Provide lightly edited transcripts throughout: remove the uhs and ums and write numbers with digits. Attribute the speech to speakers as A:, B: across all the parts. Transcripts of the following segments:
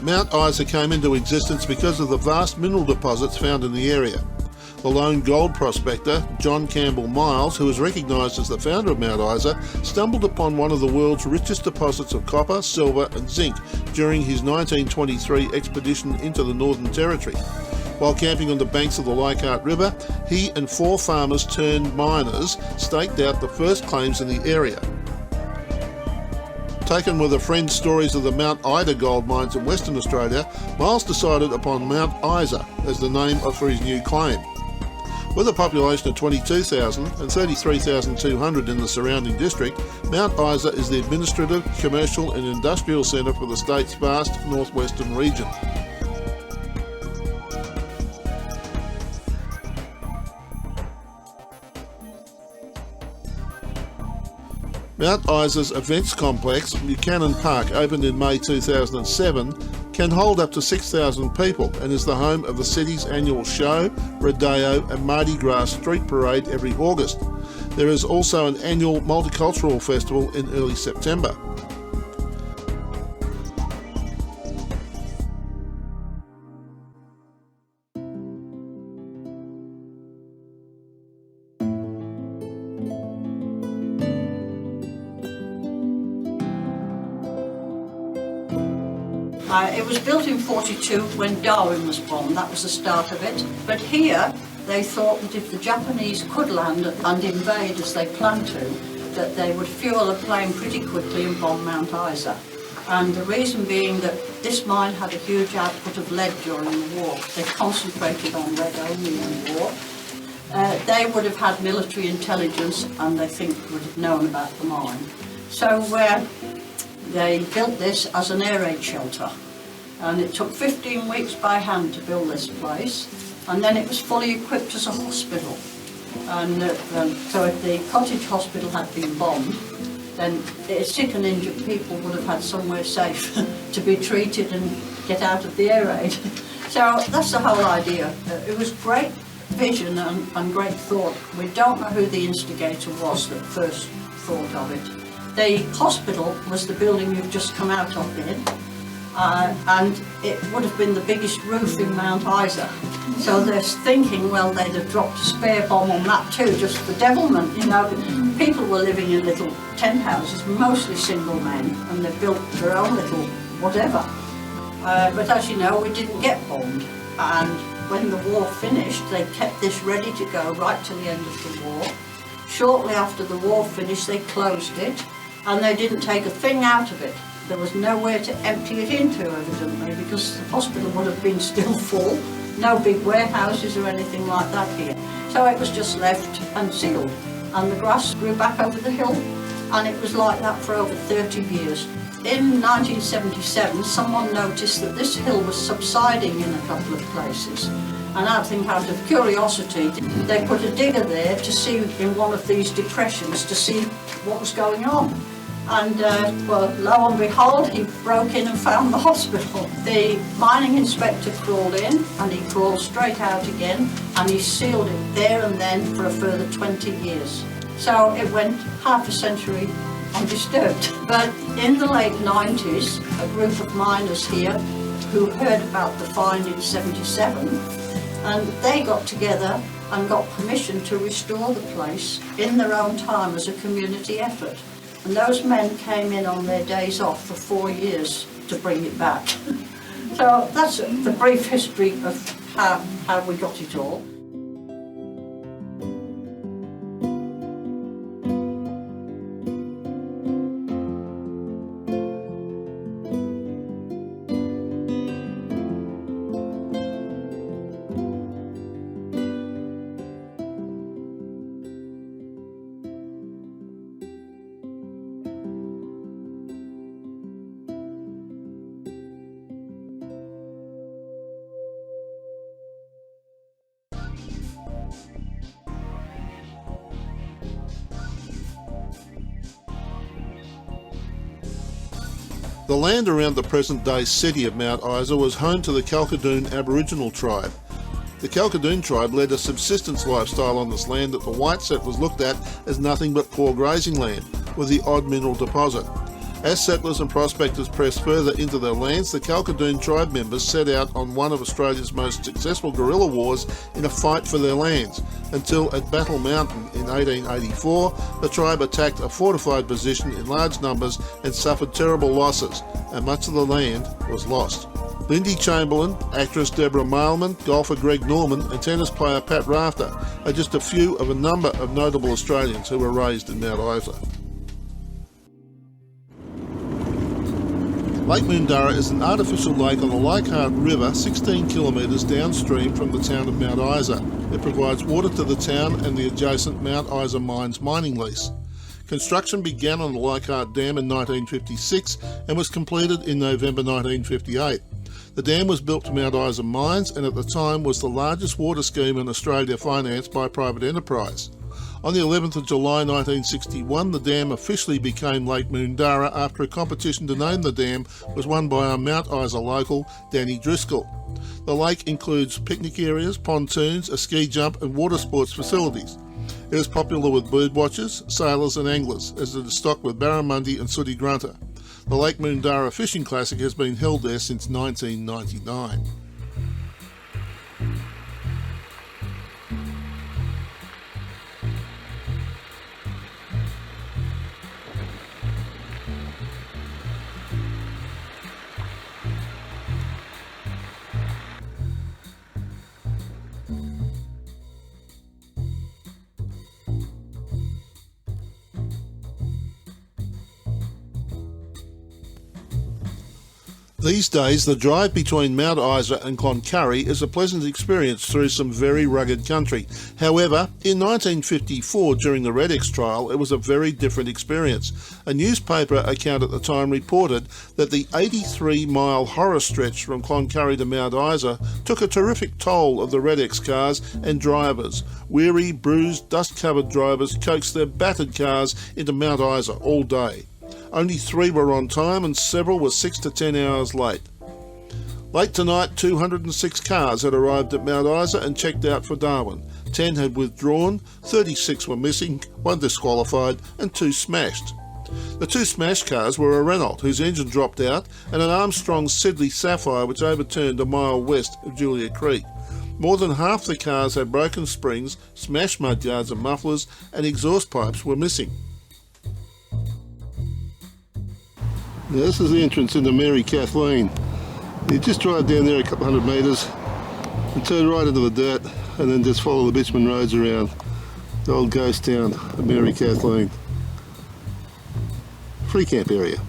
A: Mount Isa came into existence because of the vast mineral deposits found in the area. The lone gold prospector, John Campbell Miles, who is recognised as the founder of Mount Isa, stumbled upon one of the world's richest deposits of copper, silver and zinc during his 1923 expedition into the Northern Territory. While camping on the banks of the Leichhardt River, he and 4 farmers turned miners staked out the first claims in the area. Taken with a friend's stories of the Mount Ida gold mines in Western Australia, Miles decided upon Mount Isa as the name for his new claim. With a population of 22,000 and 33,200 in the surrounding district, Mount Isa is the administrative, commercial and industrial centre for the state's vast northwestern region. Mount Isa's events complex, Buchanan Park, opened in May 2007, can hold up to 6,000 people and is the home of the city's annual show, rodeo and Mardi Gras street parade every August. There is also an annual multicultural festival in early September.
B: It was built in 42 when Darwin was born, that was the start of it. But here they thought that if the Japanese could land and invade as they planned to, that they would fuel a plane pretty quickly and bomb Mount Isa. And the reason being that this mine had a huge output of lead during the war. They concentrated on lead only in the war. They would have had military intelligence and they think would have known about the mine. So they built this as an air raid shelter. And it took 15 weeks by hand to build this place, and then it was fully equipped as a hospital. And so if the cottage hospital had been bombed, then sick and injured people would have had somewhere safe to be treated and get out of the air raid. So that's the whole idea. It was great vision and great thought. We don't know who the instigator was that first thought of it. The hospital was the building you've just come out of in. And it would have been the biggest roof in Mount Isa. So they're thinking, well, they'd have dropped a spare bomb on that too, just for devilment, you know. People were living in little tent houses, mostly single men, and they built their own little whatever. But as you know, we didn't get bombed. And when the war finished, they kept this ready to go right to the end of the war. Shortly after the war finished, they closed it, and they didn't take a thing out of it. There was nowhere to empty it into, evidently, because the hospital would have been still full. No big warehouses or anything like that here. So it was just left and sealed. And the grass grew back over the hill, and it was like that for over 30 years. In 1977, someone noticed that this hill was subsiding in a couple of places. And I think out of curiosity, they put a digger there to see in one of these depressions to see what was going on. And well, lo and behold, he broke in and found the hospital. The mining inspector crawled in and he crawled straight out again, and he sealed it there and then for a further 20 years. So it went half a century undisturbed. But in the late 90s, a group of miners here who heard about the find in 77, and they got together and got permission to restore the place in their own time as a community effort. And those men came in on their days off for 4 years to bring it back. So that's the brief history of how we got it all.
A: The land around the present-day city of Mount Isa was home to the Kalkadoon Aboriginal tribe. The Kalkadoon tribe led a subsistence lifestyle on this land that the white set was looked at as nothing but poor grazing land, with the odd mineral deposit. As settlers and prospectors pressed further into their lands, the Kalkadoon tribe members set out on one of Australia's most successful guerrilla wars in a fight for their lands, until at Battle Mountain in 1884, the tribe attacked a fortified position in large numbers and suffered terrible losses, and much of the land was lost. Lindy Chamberlain, actress Deborah Mailman, golfer Greg Norman and tennis player Pat Rafter are just a few of a number of notable Australians who were raised in Mount Isa. Lake Moondarra is an artificial lake on the Leichhardt River 16 kilometres downstream from the town of Mount Isa. It provides water to the town and the adjacent Mount Isa Mines mining lease. Construction began on the Leichhardt Dam in 1956 and was completed in November 1958. The dam was built to Mount Isa Mines and at the time was the largest water scheme in Australia financed by private enterprise. On the 11th of July 1961, the dam officially became Lake Moondarra after a competition to name the dam was won by a Mount Isa local, Danny Driscoll. The lake includes picnic areas, pontoons, a ski jump and water sports facilities. It is popular with birdwatchers, sailors and anglers, as it is stocked with barramundi and sooty grunter. The Lake Moondarra Fishing Classic has been held there since 1999. These days, the drive between Mount Isa and Cloncurry is a pleasant experience through some very rugged country. However, in 1954, during the Red X trial, it was a very different experience. A newspaper account at the time reported that the 83-mile horror stretch from Cloncurry to Mount Isa took a terrific toll of the Red X cars and drivers. Weary, bruised, dust-covered drivers coaxed their battered cars into Mount Isa all day. Only 3 were on time and several were 6 to 10 hours late. Late tonight, 206 cars had arrived at Mount Isa and checked out for Darwin. 10 had withdrawn, 36 were missing, 1 disqualified and 2 smashed. The 2 smashed cars were a Renault whose engine dropped out and an Armstrong Siddeley Sapphire which overturned a mile west of Julia Creek. More than half the cars had broken springs, smashed mudguards and mufflers, and exhaust pipes were missing. Now this is the entrance into Mary Kathleen. You just drive down there a couple hundred metres and turn right into the dirt and then just follow the bitumen roads around the old ghost town of Mary Kathleen. Free camp area.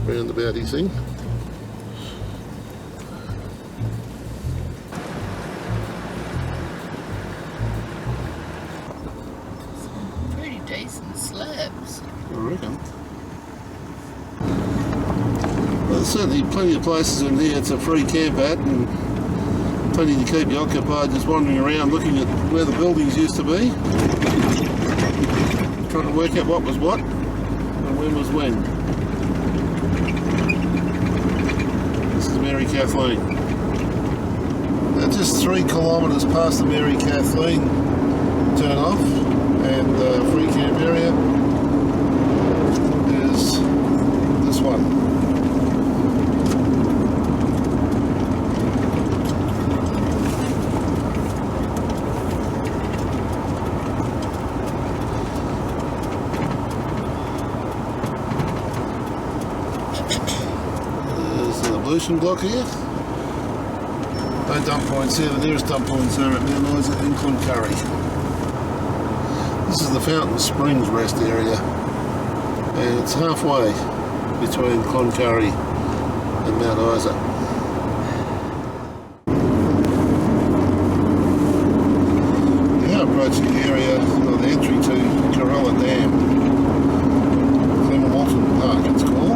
A: Roundabouty thing.
C: Some pretty decent slabs.
A: I reckon. Well, there's certainly plenty of places in here it's a free camp at and plenty to keep you occupied just wandering around looking at where the buildings used to be. Trying to work out what was what and when was when. Mary Kathleen. Now just 3 kilometres past the Mary Kathleen turn off and the free camp area is this one. Block here. No dump points here. The nearest dump points are at Mount Isa and Cloncurry. This is the Fountain Springs rest area and it's halfway between Cloncurry and Mount Isa. Now approaching the area of the entry to Corella Dam. Clem Walton Park it's called.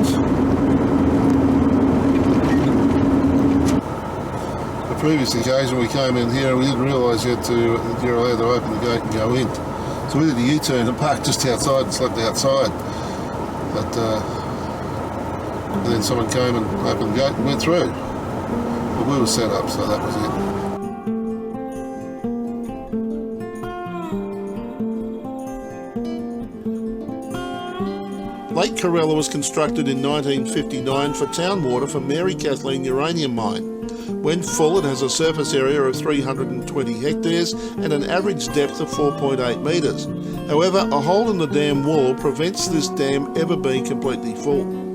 A: Previous occasion we came in here and we didn't realise yet that you're allowed to open the gate and go in. So we did a U-turn and parked just outside and slept outside. But And then someone came and opened the gate and went through. But we were set up, so that was it. Lake Corella was constructed in 1959 for town water for Mary Kathleen uranium mine. When full, it has a surface area of 320 hectares and an average depth of 4.8 metres. However, a hole in the dam wall prevents this dam ever being completely full.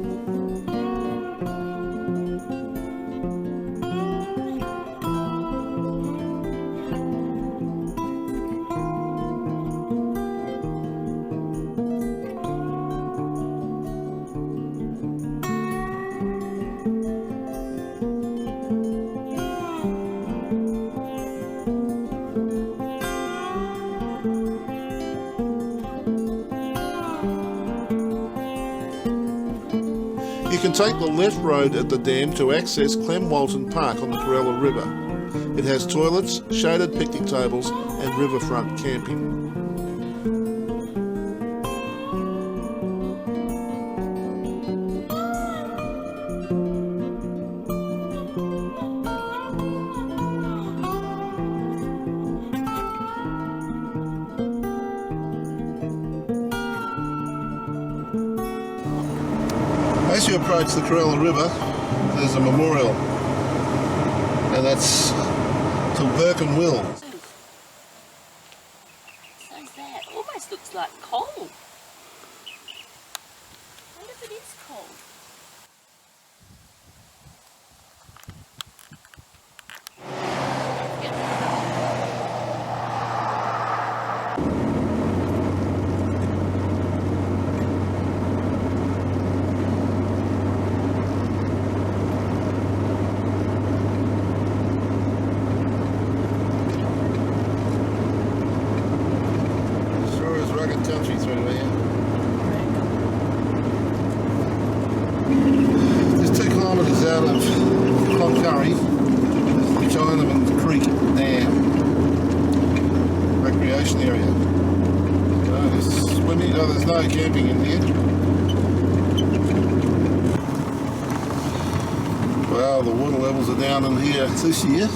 A: You can take the left road at the dam to access Clem Walton Park on the Corella River. It has toilets, shaded picnic tables and riverfront camping. As you approach the Corella River, there's a memorial, and that's to Burke and Will.
C: So's that. Almost looks like coal. I wonder if it is coal.
A: Country through here. Just 2 kilometres out of Cloncurry, the Chinamans Creek Dam recreation area. There's swimming, there's no camping in here. Well, the water levels are down in here this year.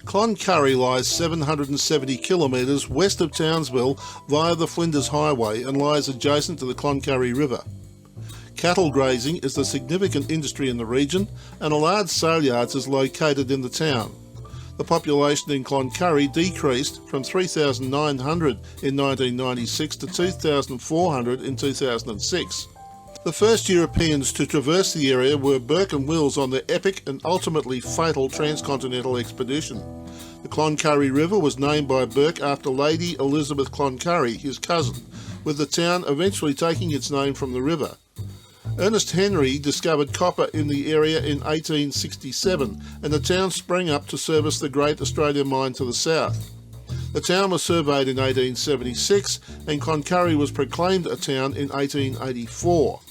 A: Cloncurry lies 770 kilometres west of Townsville via the Flinders Highway and lies adjacent to the Cloncurry River. Cattle grazing is the significant industry in the region, and a large sale yards is located in the town. The population in Cloncurry decreased from 3,900 in 1996 to 2,400 in 2006. The first Europeans to traverse the area were Burke and Wills on their epic and ultimately fatal transcontinental expedition. The Cloncurry River was named by Burke after Lady Elizabeth Cloncurry, his cousin, with the town eventually taking its name from the river. Ernest Henry discovered copper in the area in 1867, and the town sprang up to service the Great Australian Mine to the south. The town was surveyed in 1876, and Cloncurry was proclaimed a town in 1884.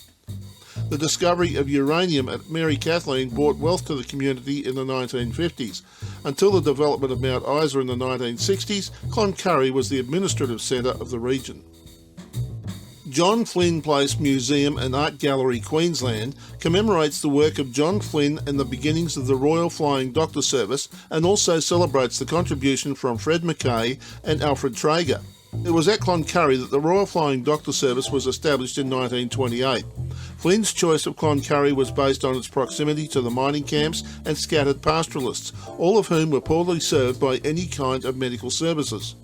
A: The discovery of uranium at Mary Kathleen brought wealth to the community in the 1950s. Until the development of Mount Isa in the 1960s, Cloncurry was the administrative centre of the region. John Flynn Place Museum and Art Gallery, Queensland, commemorates the work of John Flynn and the beginnings of the Royal Flying Doctor Service, and also celebrates the contribution from Fred Mackay and Alfred Traeger. It was at Cloncurry that the Royal Flying Doctor Service was established in 1928. Flynn's choice of Cloncurry was based on its proximity to the mining camps and scattered pastoralists, all of whom were poorly served by any kind of medical services.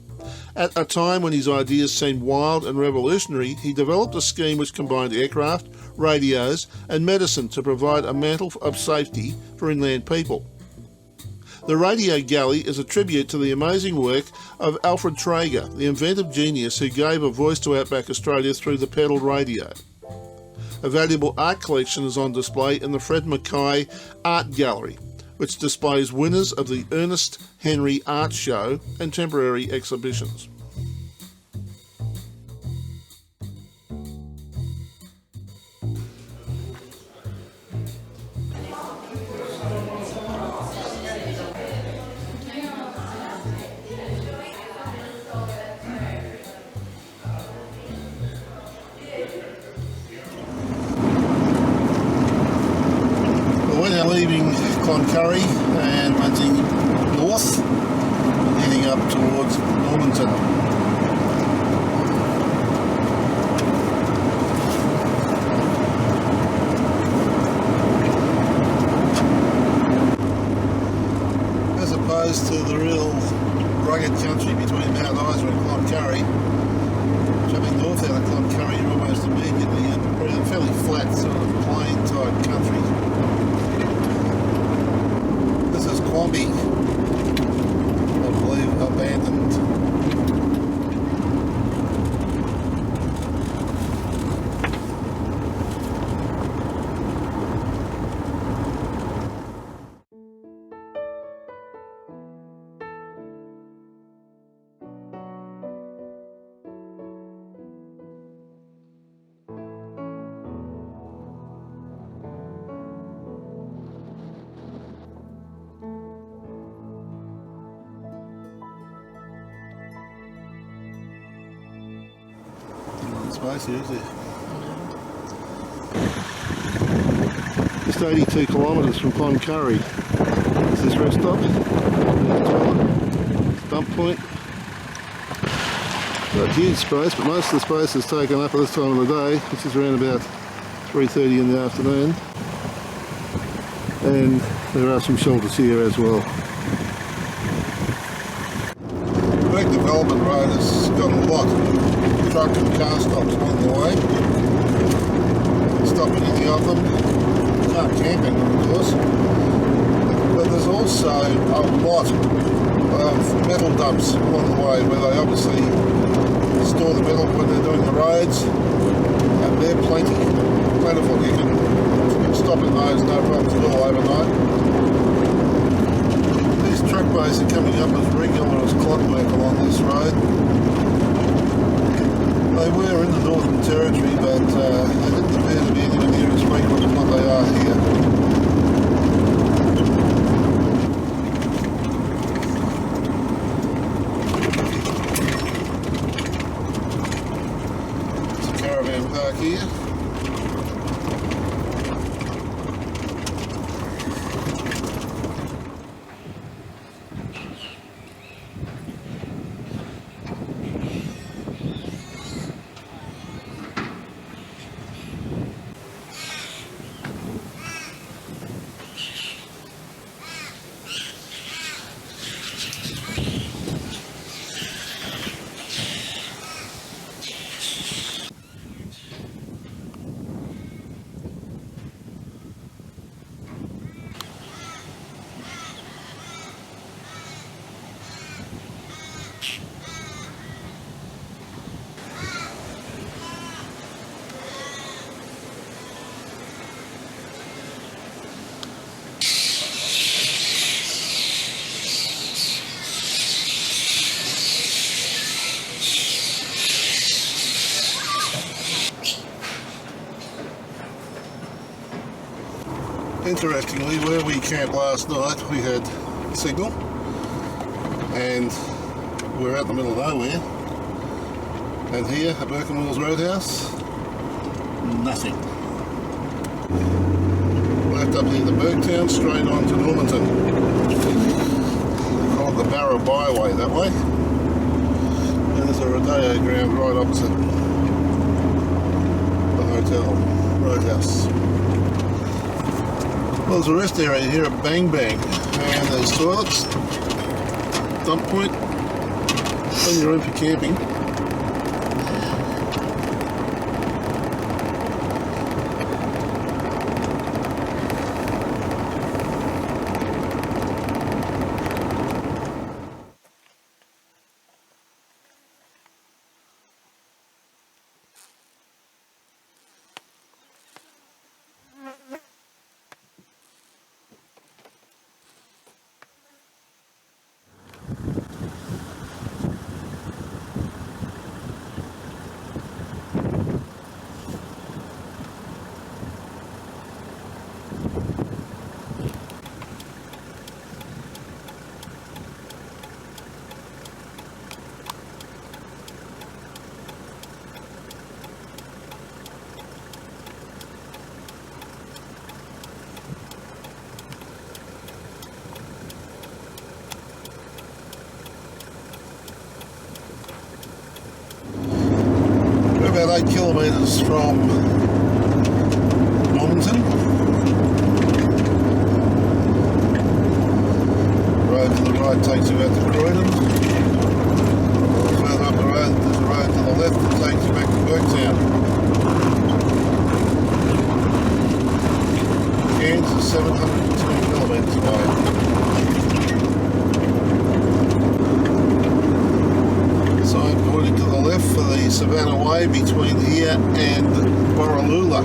A: At a time when his ideas seemed wild and revolutionary, he developed a scheme which combined aircraft, radios and medicine to provide a mantle of safety for inland people. The radio galley is a tribute to the amazing work of Alfred Traeger, the inventive genius who gave a voice to outback Australia through the pedal radio. A valuable art collection is on display in the Fred Mackay Art Gallery, which displays winners of the Ernest Henry Art Show and temporary exhibitions. We're now leaving Cloncurry and heading north, heading up towards Normanton. As opposed to the real rugged country between Mount Isa and Cloncurry, jumping north out of Cloncurry you're almost immediately in a fairly flat sort of plain type country. This is Quamby, I believe, abandoned. Space here, is there? Just 82 kilometres from Cloncurry. Is this rest stop? Dump point. Got huge space, but most of the space is taken up at this time of the day, which is around about 3:30 in the afternoon. And there are some shelters here as well. The Burke Development Road has got a lot of truck and car stops along the way. Stop at any of them. Can't camp in them, of course. But there's also a lot of metal dumps along the way where they obviously store the metal when they're doing the roads. And they're plentiful. You can stop in those, no problems at all overnight. These truck bays are coming up as regular as clockwork along this road. They were in the Northern Territory, but they didn't appear to be anywhere near as frequent as what they are here. There's a caravan park here. Interestingly, where we camped last night, we had signal, and we're out in the middle of nowhere. And here at Burke and Wills Roadhouse, nothing. Left up near the Burketown, straight on to Normanton. They call it the Barrow Byway that way. And there's a rodeo ground right opposite the hotel, Roadhouse. Well, there's a rest area here at Bang Bang, and there's toilets, dump point, Plenty of room for camping. About 8 kilometres from Normanton. The road to the right takes you out to Croydon. Further up the road, there's a road to the left that takes you back to Burketown. Cairns is 702 kilometres away. So I'm pointing to the left for the Savannah Way between here and Borroloola.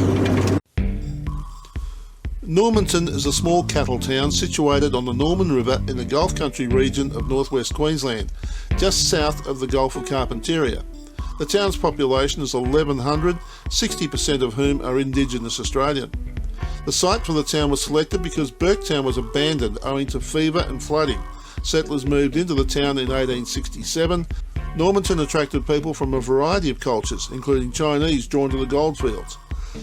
A: Normanton is a small cattle town situated on the Norman River in the Gulf Country region of northwest Queensland, just south of the Gulf of Carpentaria. The town's population is 1,100, 60% of whom are Indigenous Australian. The site for the town was selected because Burketown was abandoned owing to fever and flooding. Settlers moved into the town in 1867. Normanton attracted people from a variety of cultures, including Chinese drawn to the goldfields.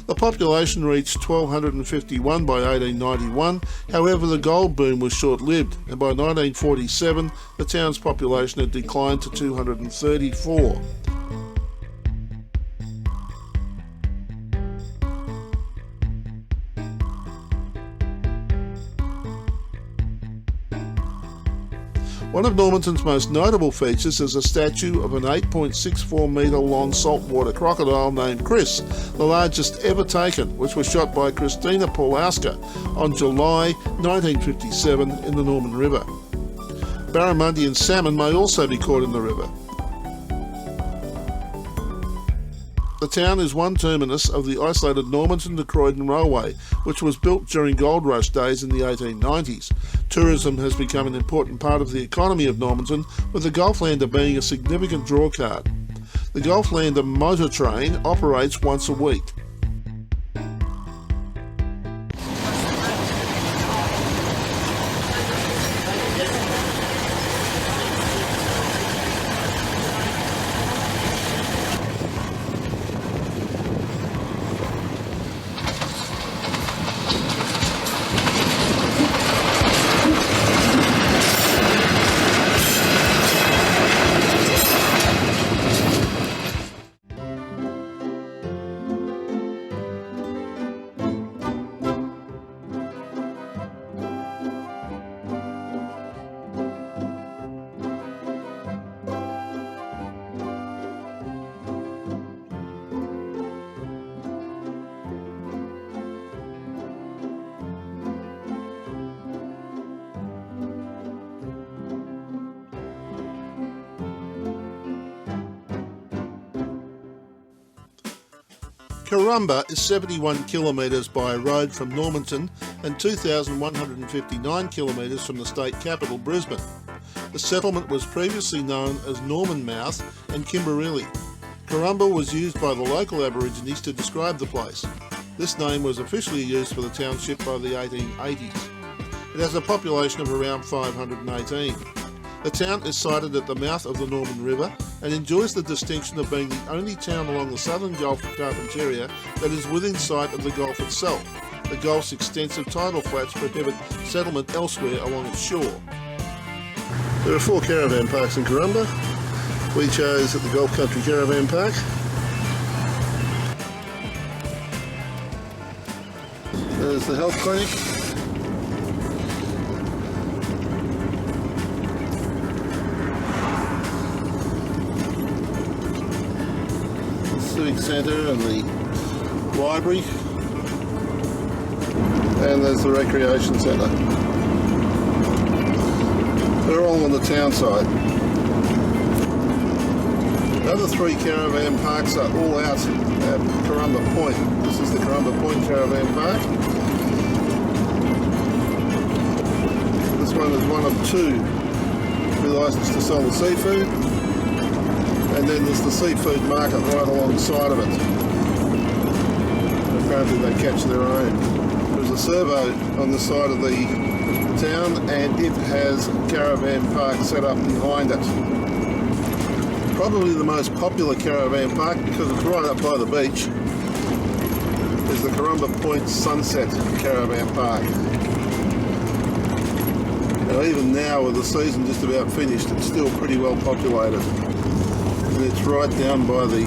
A: The population reached 1,251 by 1891, however the gold boom was short-lived, and by 1947 the town's population had declined to 234. One of Normanton's most notable features is a statue of an 8.64 metre long saltwater crocodile named Chris, the largest ever taken, which was shot by Christina Paulowska on July 1957 in the Norman River. Barramundi and salmon may also be caught in the river. The town is one terminus of the isolated Normanton to Croydon Railway, which was built during gold rush days in the 1890s. Tourism has become an important part of the economy of Normanton, with the Gulflander being a significant drawcard. The Gulflander motor train operates once a week. Karumba is 71 kilometres by road from Normanton and 2,159 kilometres from the state capital, Brisbane. The settlement was previously known as Normanmouth and Kimberley. Karumba was used by the local Aborigines to describe the place. This name was officially used for the township by the 1880s. It has a population of around 518. The town is sited at the mouth of the Norman River and enjoys the distinction of being the only town along the southern Gulf of Carpentaria that is within sight of the Gulf itself. The Gulf's extensive tidal flats prohibit settlement elsewhere along its shore. There are 4 caravan parks in Karumba. We chose at the Gulf Country Caravan Park. There's the health clinic. civic centre and the library, and there's the recreation centre. They're all on the town side. The other 3 caravan parks are all out at Karumba Point. This is the Karumba Point Caravan Park. This one is one of 2 with licence to sell the seafood, and then there's the seafood market right alongside of it. Apparently they catch their own. There's a servo on the side of the town, and it has a caravan park set up behind it. Probably the most popular caravan park, because it's right up by the beach, is the Karumba Point Sunset Caravan Park. Now, even now, with the season just about finished, it's still pretty well populated. And it's right down by the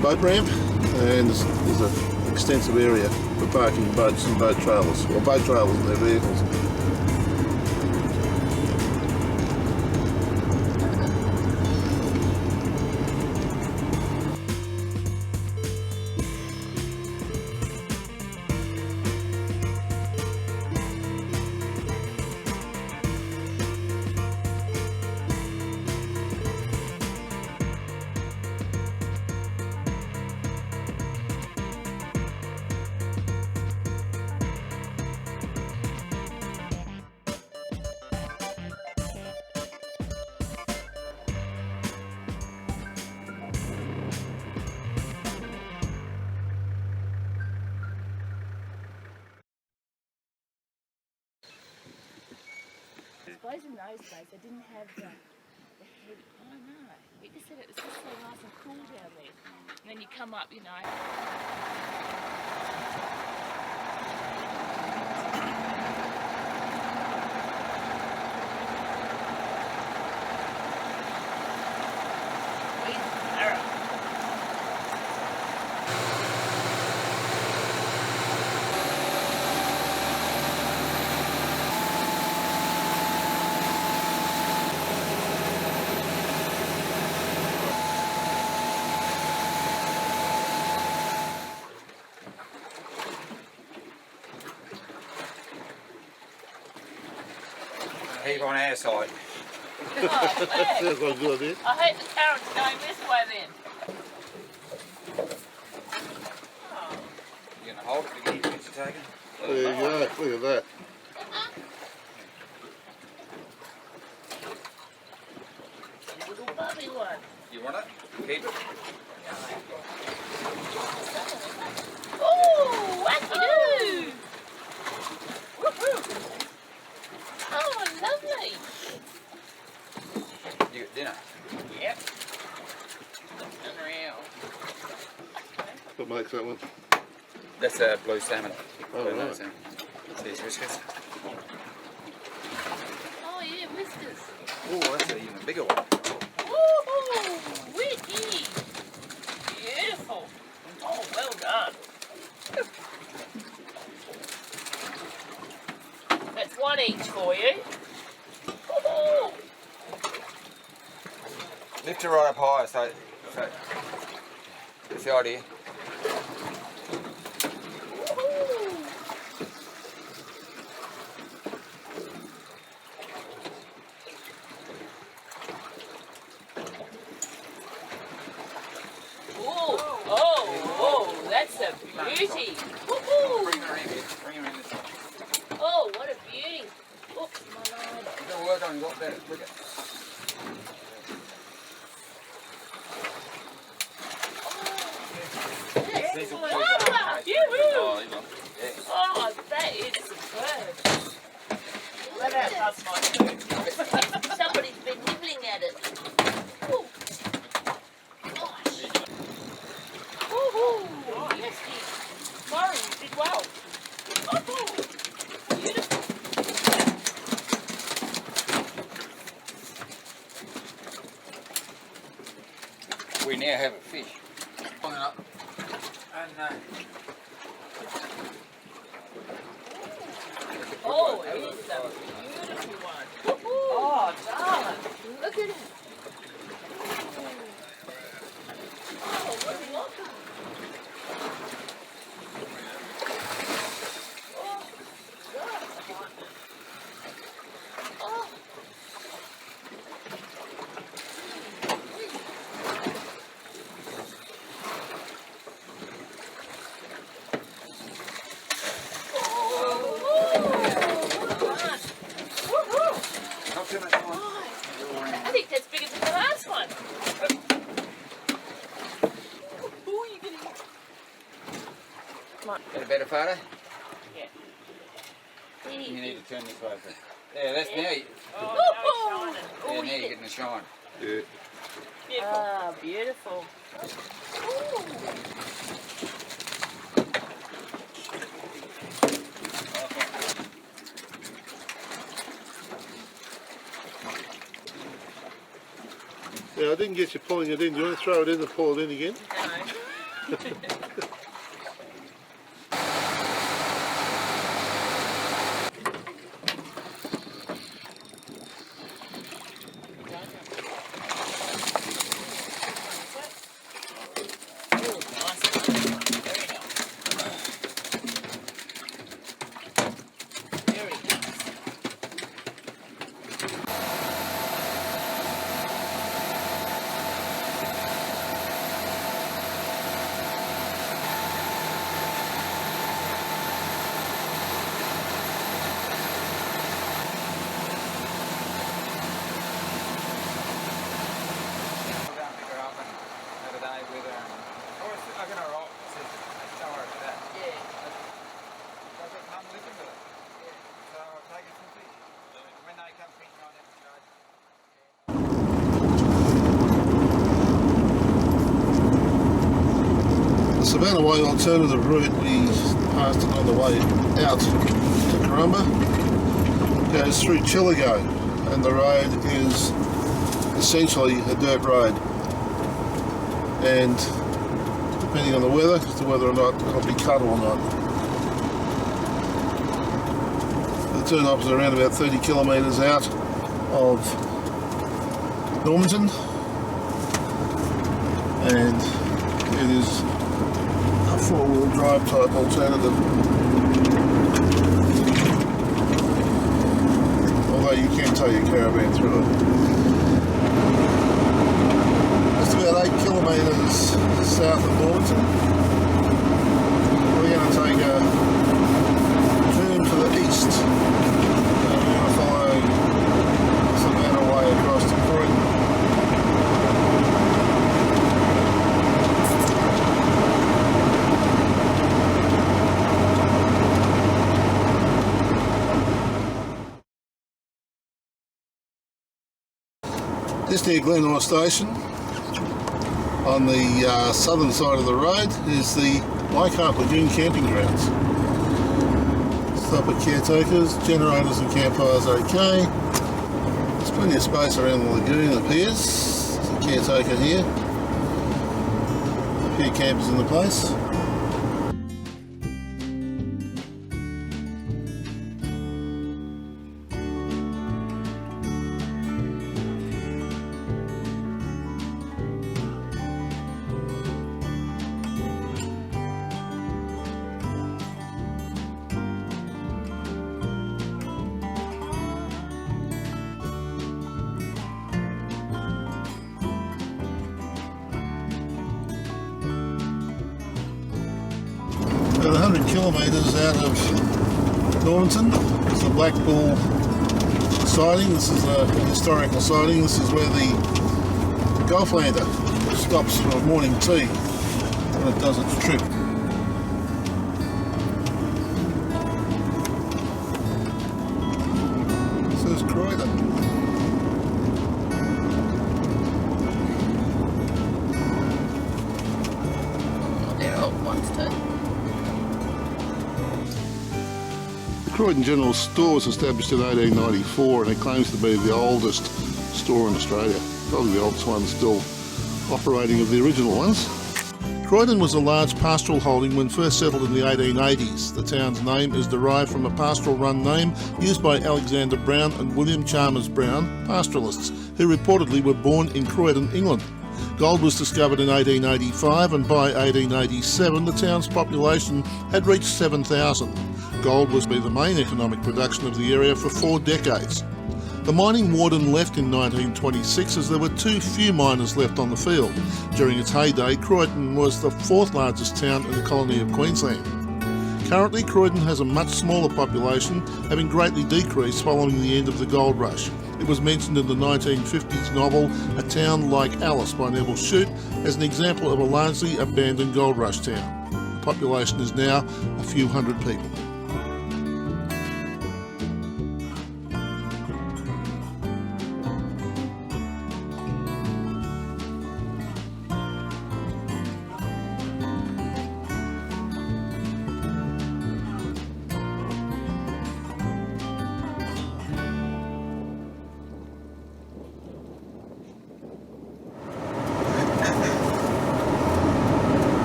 A: boat ramp, and there's an extensive area for parking boats and boat trailers, or boat trailers and their vehicles.
C: I suppose in those days they didn't have the heavy. Oh no, it just said it was just so nice and cool down there. And then you come up, you know. Undarra.
D: Heap on our side.
C: Oh,
A: That's a good idea.
C: I hope the current's going this way then.
D: You're going to hold it to get your picture taken?
A: There you go, look at that.
C: Little bubby one.
D: You want it? Keep it.
C: Oh, wacky-doo! Woohoo! Oh, lovely.
D: You got dinner?
C: Yep. Unreal.
A: What makes that one?
D: That's a blue salmon.
A: Oh,
D: Blue
A: right.
D: salmon. These whiskers.
C: Oh, yeah, whiskers.
D: Oh, that's an even bigger one.
C: Woohoo! Witty! Beautiful. Oh, well done. That's one each for you. Woohoo!
D: Lift it right up higher, so that's the idea.
C: Woohoo! Oh, that's a beauty. Woohoo!
D: Bring her in here. Bring her in this one.
C: Oh, what a beauty. Oops, my lord.
D: You've got to work on your better. Look at it.
C: That's marvellous. Yoo-hoo.
D: Oh, you got it.
C: Oh, that is superb. Let out past my food. Somebody's been nibbling at it. Ooh. Gosh. Woohoo! Yes, dear. Sorry, you did well. Oh, beautiful.
D: We now have a fish. Coming up. And
C: Oh, it is a beautiful one. Oh, darling. Look at it. Oh, what a Come on.
D: Got a better photo?
C: Yeah.
D: You need to turn this way. Yeah, that's now.
C: Oh, no, shining.
D: Yeah, now you're getting a shine.
A: Yeah.
C: Ah, beautiful.
A: Yeah, I didn't get you pulling it in. Do you want to throw it in and pull it in again?
C: No.
A: The Savannah Way alternative route, we passed it on the way out to Karumba, goes through Chillago, and the road is essentially a dirt road, and depending on the weather, as to whether or not it'll be cut or not. The turn off is around about 30 kilometres out of Normanton, and it is a four-wheel drive type alternative. Although you can tow your caravan through it. Just about 8 kilometres south of Walton. We're going to take a turn to the east. And we're going to follow Savannah Way across to Croydon. Just near Glenore Station, on the southern side of the road, is the Leichhardt Lagoon camping grounds. Stop at caretakers, generators and campfires okay. There's plenty of space around the lagoon, it appears. There's a caretaker here. A few campers in the place. About 100 kilometres out of Normanton is the Blackbull Siding. This is a historical siding. This is where the Golflander stops for morning tea when it does its trip. This is Croydon.
C: They're old ones too.
A: The Croydon General Store was established in 1894 and it claims to be the oldest store in Australia. Probably the oldest one still operating of the original ones. Croydon was a large pastoral holding when first settled in the 1880s. The town's name is derived from a pastoral run name used by Alexander Brown and William Chalmers Brown, pastoralists, who reportedly were born in Croydon, England. Gold was discovered in 1885 and by 1887 the town's population had reached 7,000. Gold was to be the main economic production of the area for 4 decades. The mining warden left in 1926 as there were too few miners left on the field. During its heyday, Croydon was the 4th largest town in the colony of Queensland. Currently, Croydon has a much smaller population, having greatly decreased following the end of the gold rush. It was mentioned in the 1950s novel A Town Like Alice by Neville Shute as an example of a largely abandoned gold rush town. population is now a few hundred people.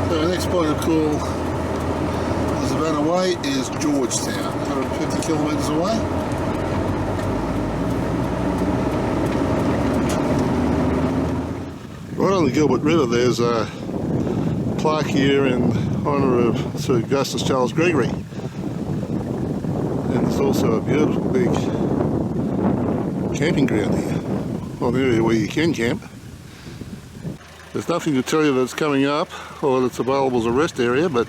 A: The next point of call, the Savannah Way, is Georgetown, 150 kilometres away. Right on the Gilbert River there's a plaque here in honour of Sir Augustus Charles Gregory, and there's also a beautiful big camping ground here, well, an area where you can camp. There's nothing to tell you that it's coming up or that it's available as a rest area, but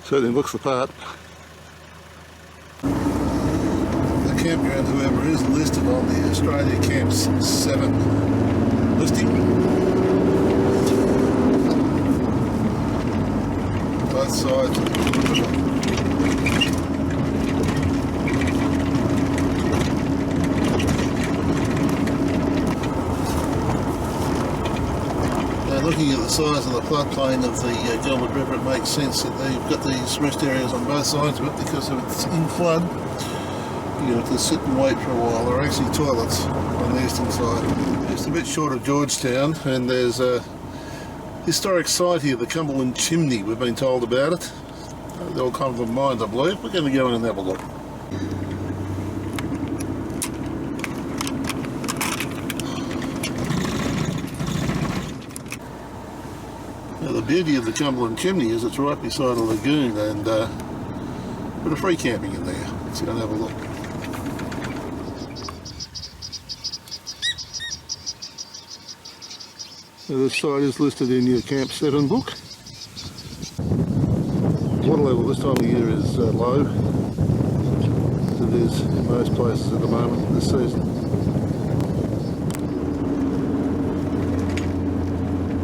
A: certainly looks the part. The campground, however, is listed on the Australia Camps 7 listing. Both sides of the river. Looking at the size of the floodplain of the Gilbert River, it makes sense that they've got these rest areas on both sides of it, because if it's in flood, you have to sit and wait for a while. There are actually toilets on the eastern side. Just a bit short of Georgetown, and there's a historic site here, the Cumberland Chimney. We've been told about it. They're all kind of in mind, I believe. We're going to go in and have a look. The beauty of the Cumberland Chimney is it's right beside a lagoon, and a bit of free camping in there. Let's go and have a look. So this site is listed in your Camp 7 book. Water level this time of year is low, as it is in most places at the moment this season.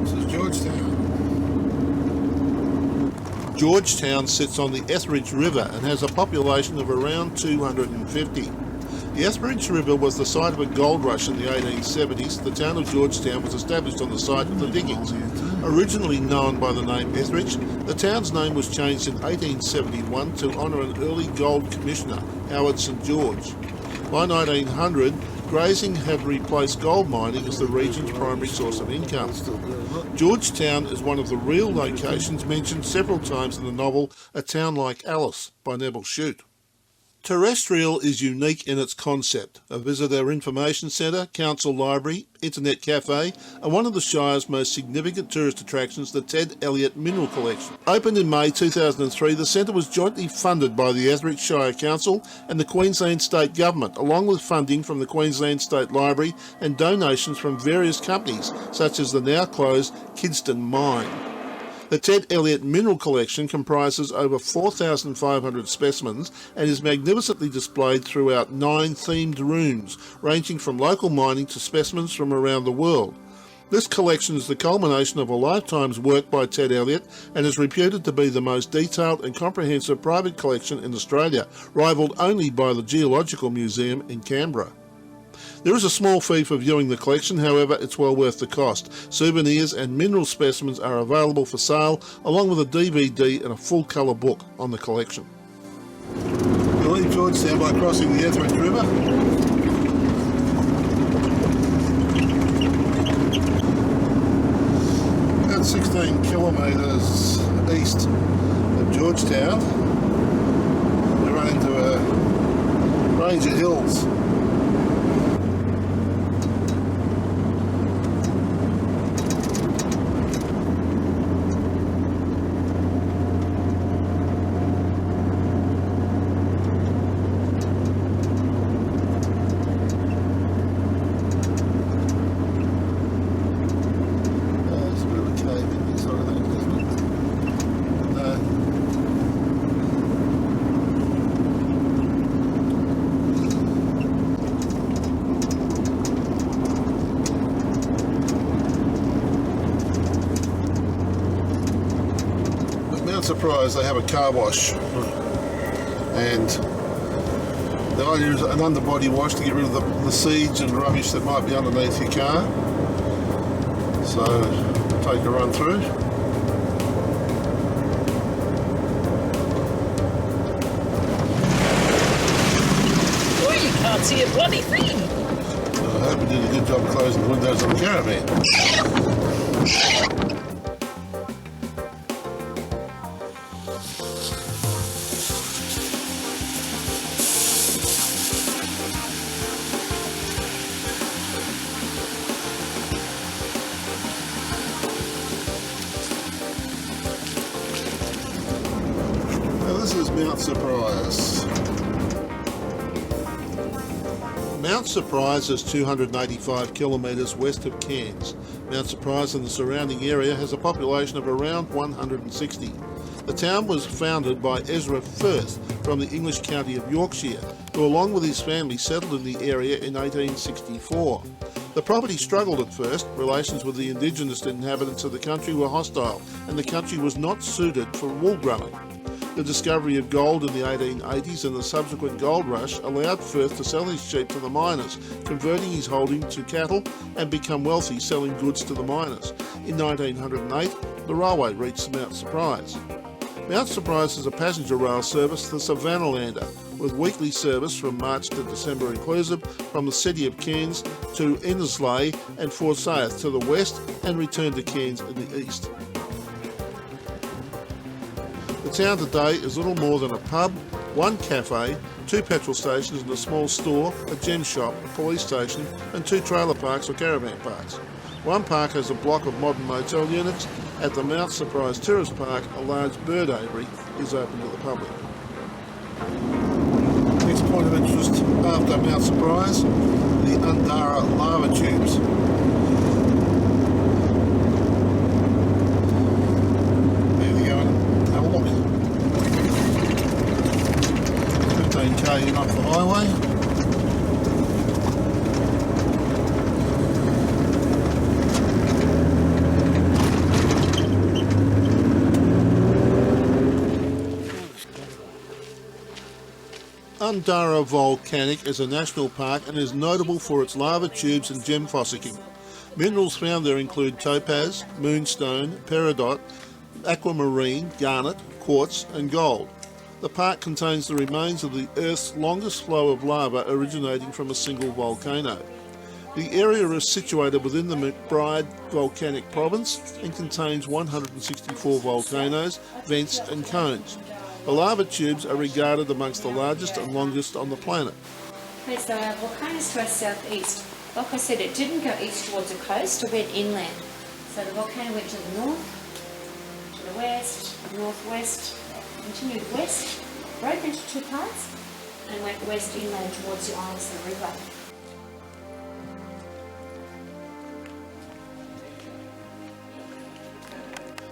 A: This is Georgetown. Georgetown sits on the Etheridge River and has a population of around 250. The Etheridge River was the site of a gold rush in the 1870s. The town of Georgetown was established on the site of the diggings. Originally known by the name Etheridge, the town's name was changed in 1871 to honour an early gold commissioner, Howard St George. By 1900, grazing had replaced gold mining as the region's primary source of income. Georgetown is one of the real locations mentioned several times in the novel A Town Like Alice by Neville Shute. Terrestrial is unique in its concept. A visitor information centre, council library, internet cafe, and one of the Shire's most significant tourist attractions, the Ted Elliott Mineral Collection. Opened in May 2003, the centre was jointly funded by the Etheridge Shire Council and the Queensland State Government, along with funding from the Queensland State Library and donations from various companies, such as the now closed Kidston Mine. The Ted Elliott Mineral Collection comprises over 4,500 specimens and is magnificently displayed throughout 9 themed rooms, ranging from local mining to specimens from around the world. This collection is the culmination of a lifetime's work by Ted Elliott and is reputed to be the most detailed and comprehensive private collection in Australia, rivalled only by the Geological Museum in Canberra. There is a small fee for viewing the collection, however it's well worth the cost. Souvenirs and mineral specimens are available for sale, along with a DVD and a full colour book on the collection. You leave Georgetown by crossing the Etheridge River. About 16 kilometres east of Georgetown, we run into a range of hills. Mount Surprise, they have a car wash, and the idea is an underbody wash to get rid of the seeds and rubbish that might be underneath your car. So take a run through.
C: Oh, you can't see a bloody thing.
A: I hope we did a good job of closing the windows on the caravan. This is Mount Surprise. Mount Surprise is 285 kilometres west of Cairns. Mount Surprise and the surrounding area has a population of around 160. The town was founded by Ezra Firth from the English county of Yorkshire, who along with his family settled in the area in 1864. The property struggled at first. Relations with the indigenous inhabitants of the country were hostile, and the country was not suited for wool growing. The discovery of gold in the 1880s and the subsequent gold rush allowed Firth to sell his sheep to the miners, converting his holding to cattle and become wealthy selling goods to the miners. In 1908, the railway reached Mount Surprise. Mount Surprise is a passenger rail service, the Savannah Lander, with weekly service from March to December inclusive from the city of Cairns to Innersley and Forsyth to the west and return to Cairns in the east. The town today is little more than a pub, one cafe, 2 petrol stations and a small store, a gem shop, a police station and 2 trailer parks or caravan parks. One park has a block of modern motel units. At the Mount Surprise Tourist Park, a large bird aviary is open to the public. Next point of interest after Mount Surprise, the Undarra lava tubes. In off the highway. Undarra Volcanic is a national park and is notable for its lava tubes and gem fossicking. Minerals found there include topaz, moonstone, peridot, aquamarine, garnet, quartz and gold. The park contains the remains of the Earth's longest flow of lava originating from a single volcano. The area is situated within the McBride Volcanic Province and contains 164 volcanoes, vents and cones. The lava tubes are regarded amongst the largest and longest on the planet.
E: There's the volcanoes to our southeast. Like I said, it didn't go east towards the coast, it went inland. So the volcano went to the north, to the west, northwest, continued west, broke into 2 parts and went west inland towards the Isles of the river.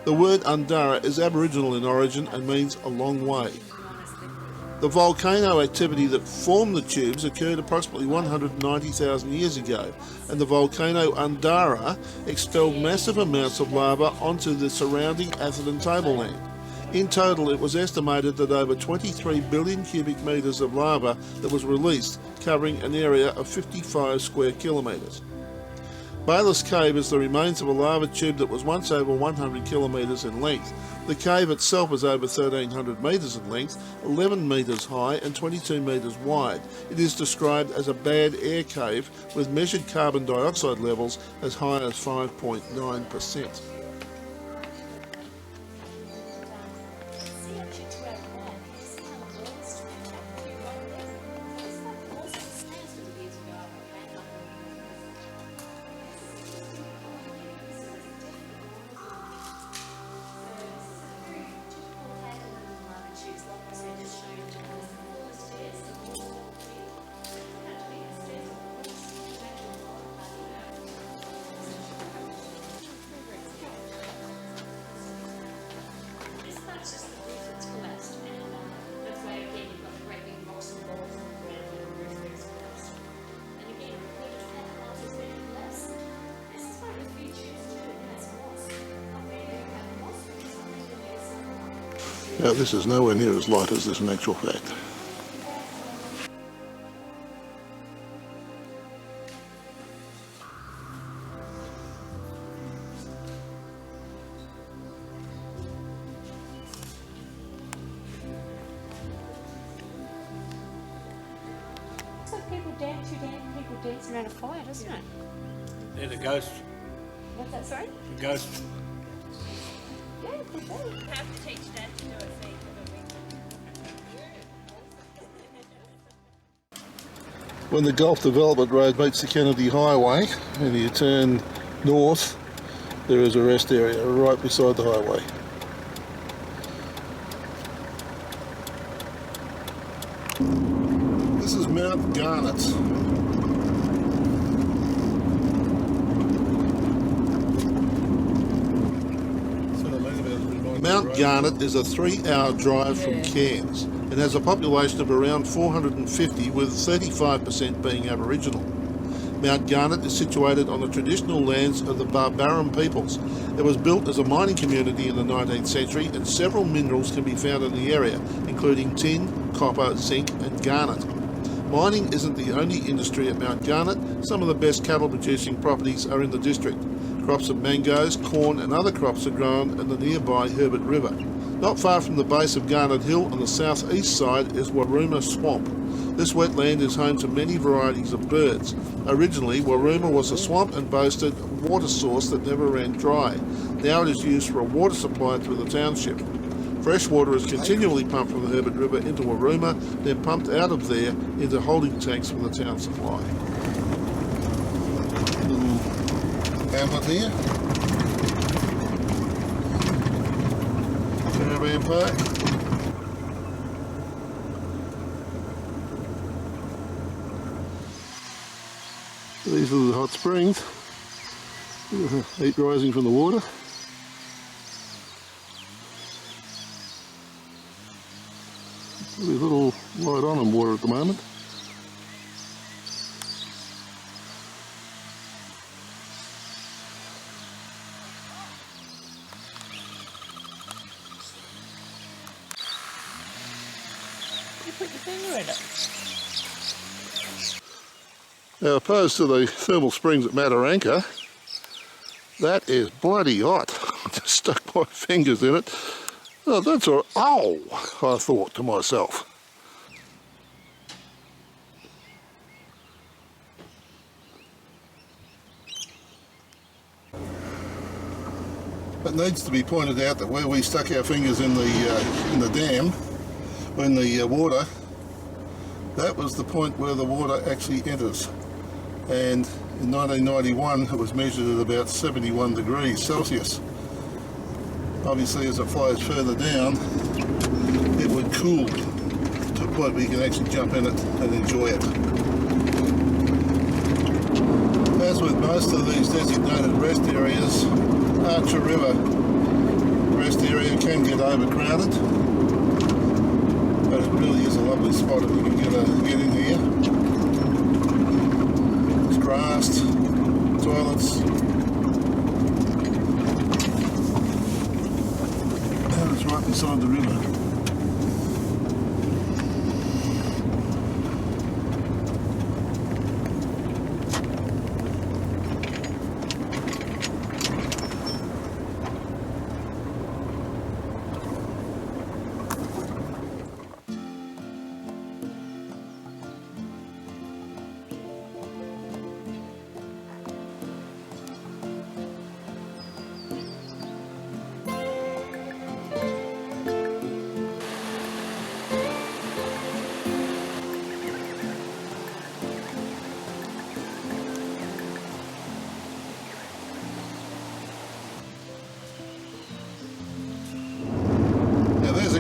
A: The word Undarra is Aboriginal in origin and means a long way. The volcano activity that formed the tubes occurred approximately 190,000 years ago, and the volcano Undarra expelled massive amounts of lava onto the surrounding Atherton tableland. In total, it was estimated that over 23 billion cubic metres of lava that was released, covering an area of 55 square kilometres. Bayless Cave is the remains of a lava tube that was once over 100 kilometres in length. The cave itself is over 1,300 metres in length, 11 metres high and 22 metres wide. It is described as a bad air cave with measured carbon dioxide levels as high as 5.9%. Now this is nowhere near as light as this in actual fact.
E: It's like people dancing around a fire, doesn't it?
D: They're the ghosts.
E: What's that, sorry?
D: The ghosts.
E: Yeah, they do.
C: Have to teach Dad to do it, so you can
A: When the Golf Development Road meets the Kennedy Highway and you turn north, there is a rest area right beside the highway. This is Mount Garnett. Mount Garnett is a 3-hour drive from Cairns and has a population of around 450, with 35% being Aboriginal. Mount Garnett is situated on the traditional lands of the Barbaram peoples. It was built as a mining community in the 19th century, and several minerals can be found in the area, including tin, copper, zinc and garnet. Mining isn't the only industry at Mount Garnett. Some of the best cattle producing properties are in the district. Crops of mangoes, corn and other crops are grown in the nearby Herbert River. Not far from the base of Garnet Hill on the southeast side is Warooma Swamp. This wetland is home to many varieties of birds. Originally, Warooma was a swamp and boasted a water source that never ran dry. Now it is used for a water supply through the township. Fresh water is continually pumped from the Herbert River into Warooma, then pumped out of there into holding tanks for the town supply. Pamphlet here. Caravan park. These are the hot springs. Heat rising from the water. There's a little light on in water at the moment.
C: put your finger in it.
A: Now, opposed to the thermal springs at Mataranka, that is bloody hot. I just stuck my fingers in it. Oh, that's all. Ow! I thought to myself. It needs to be pointed out that where we stuck our fingers in the dam, in the water, that was the point where the water actually enters. And in 1991 it was measured at about 71 degrees Celsius. Obviously, as it flows further down, it would cool to a point where you can actually jump in it and enjoy it. As with most of these designated rest areas, Archer River rest area can get overcrowded, but it really is a lovely spot if you can get in here. It's grassed, toilets, and it's right beside the river.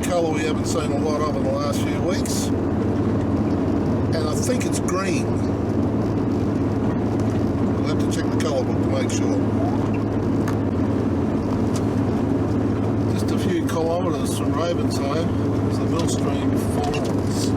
A: Colour we haven't seen a lot of in the last few weeks, and I think it's green. We'll have to check the colour book to make sure. Just a few kilometres from Ravenshoe is the Millstream Falls.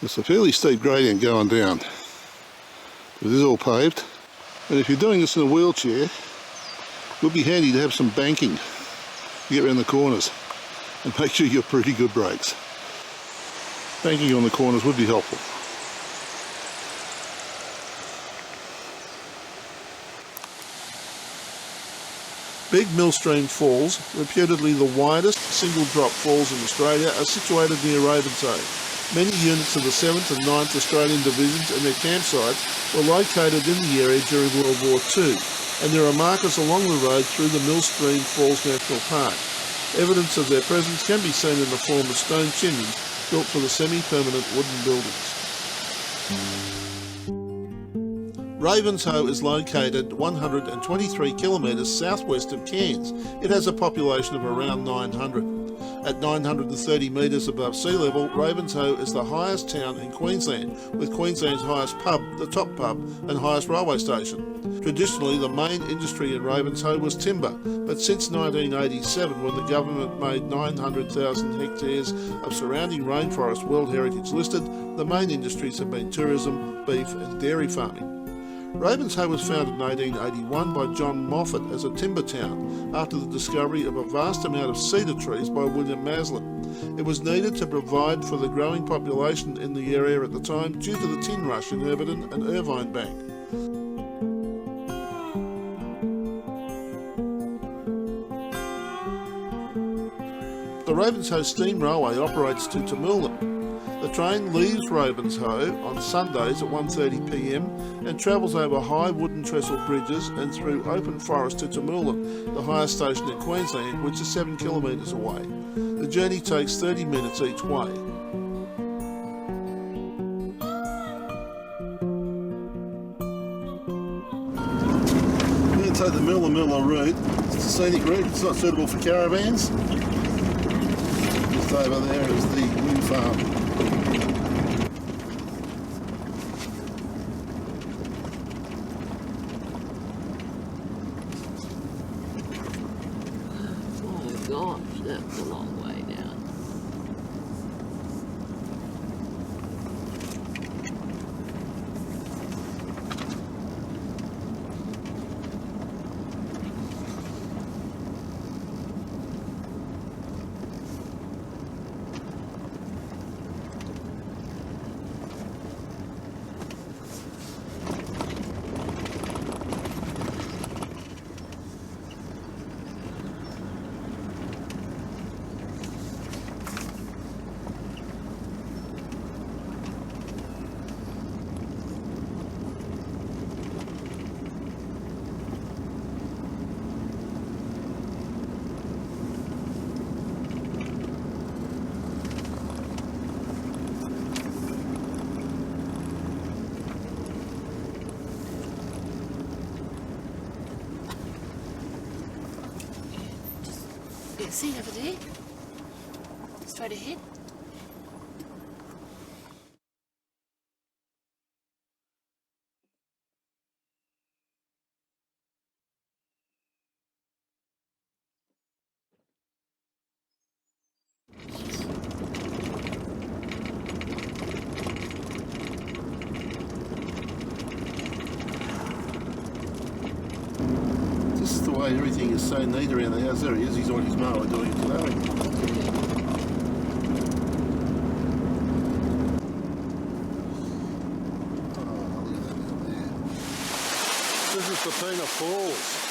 A: It's a fairly steep gradient going down. It is all paved. And if you're doing this in a wheelchair, it would be handy to have some banking to get around the corners. And make sure you've got pretty good brakes. Banking on the corners would be helpful. Big Millstream Falls, reputedly the widest single drop falls in Australia, are situated near Ravenshoe. Many units of the 7th and 9th Australian Divisions and their campsites were located in the area during World War II, and there are markers along the road through the Millstream Falls National Park. Evidence of their presence can be seen in the form of stone chimneys built for the semi-permanent wooden buildings. Ravenshoe is located 123 kilometres southwest of Cairns. It has a population of around 900. At 930 metres above sea level, Ravenshoe is the highest town in Queensland, with Queensland's highest pub, the top pub, and highest railway station. Traditionally, the main industry in Ravenshoe was timber, but since 1987, when the government made 900,000 hectares of surrounding rainforest World Heritage listed, the main industries have been tourism, beef and dairy farming. Ravenshoe was founded in 1881 by John Moffat as a timber town after the discovery of a vast amount of cedar trees by William Maslin. It was needed to provide for the growing population in the area at the time due to the tin rush in Irvine and Irvine Bank. The Ravenshoe Steam Railway operates to Cumberland. The train leaves Ravenshoe on Sundays at 1:30 p.m. and travels over high wooden trestle bridges and through open forest to Cumberland, the highest station in Queensland, which is 7 kilometres away. The journey takes 30 minutes each way. We're going to take the Milla route. It's a scenic route, it's not suitable for caravans. Just over there is the wind farm.
C: That's a long way down. See over there? Straight ahead.
A: Everything is so neat around the house. There he is, he's on his mower doing it today. Oh, look at that down there. This is Pepina Falls.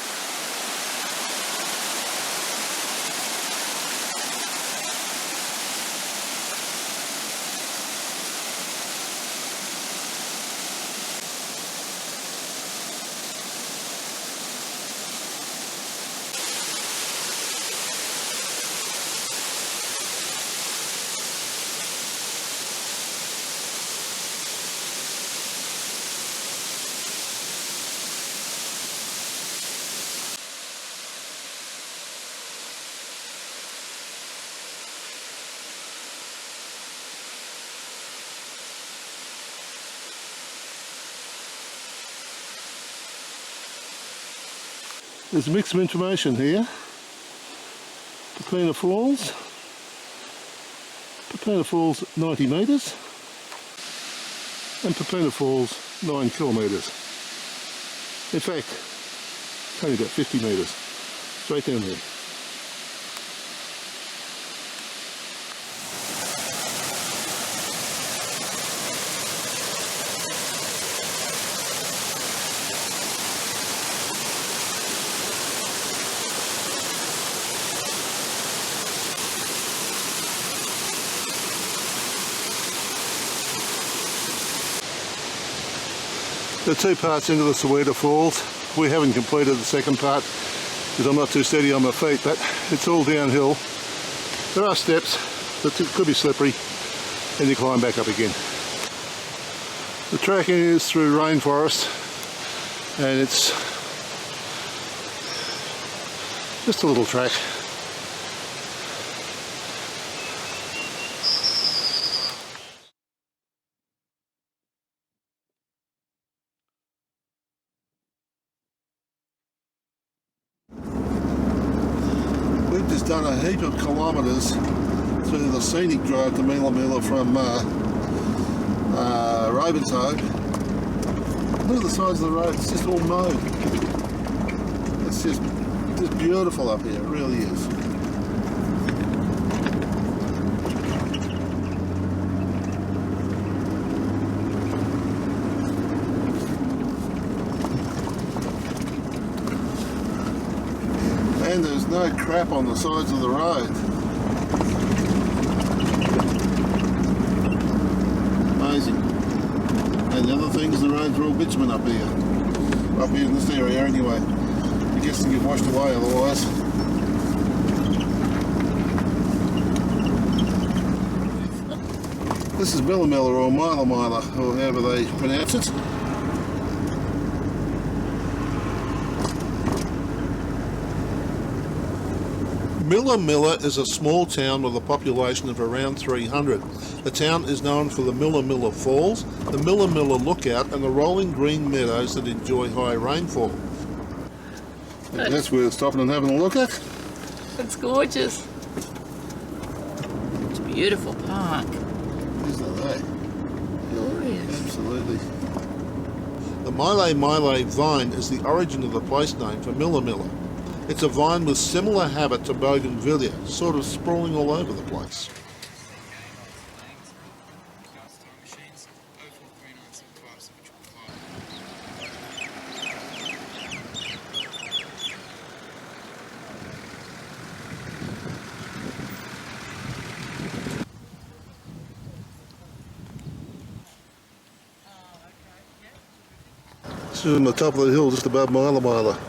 A: There's a mix of information here. Pepina Falls, 90 metres. and Pepina Falls 9 kilometres. In fact, it's only about 50 metres, straight down there. There are 2 parts into the Souita Falls. We haven't completed the second part because I'm not too steady on my feet, but it's all downhill. There are steps that could be slippery and you climb back up again. The track is through rainforest and it's just a little track. We've just done a heap of kilometres through the scenic drive to Millstream from Ravenshoe. Look at the sides of the road, it's just all mowed. It's just beautiful up here, it really is. And there's no crap on the sides of the road. Amazing. And the other thing is the roads are all bitumen up here. Up here in this area anyway. I guess they get washed away otherwise. This is Millstream or Mila, or however they pronounce it. Millstream is a small town with a population of around 300. The town is known for the Millstream Falls, the Millstream Lookout and the rolling green meadows that enjoy high rainfall. And that's worth stopping and having a look at.
C: It's gorgeous. It's a beautiful park.
A: Isn't they?
C: Glorious.
A: Absolutely. The Mile vine is the origin of the place name for Millstream. It's a vine with similar habit to bougainvillea, sort of sprawling all over the place. This is on the top of the hill just above Mila.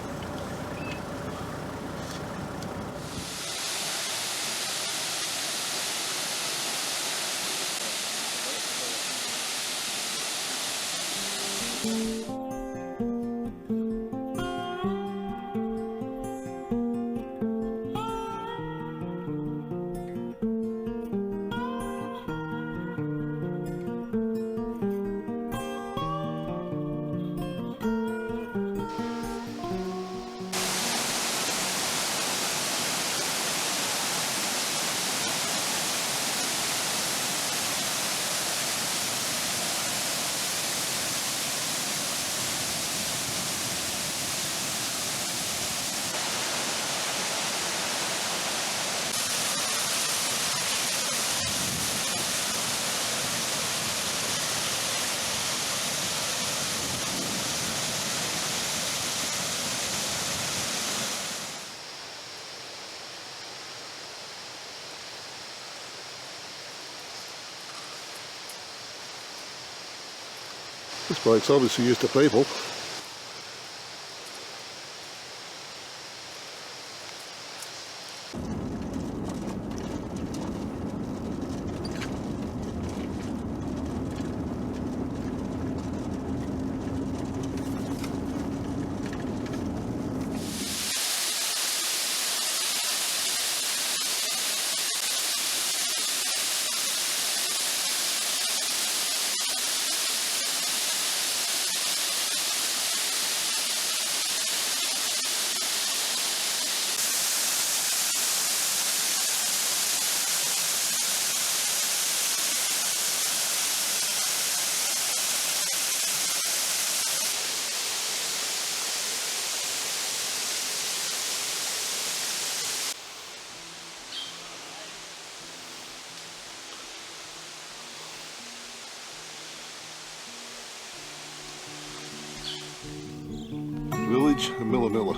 A: This bloke's obviously used to people. village, Millawilla.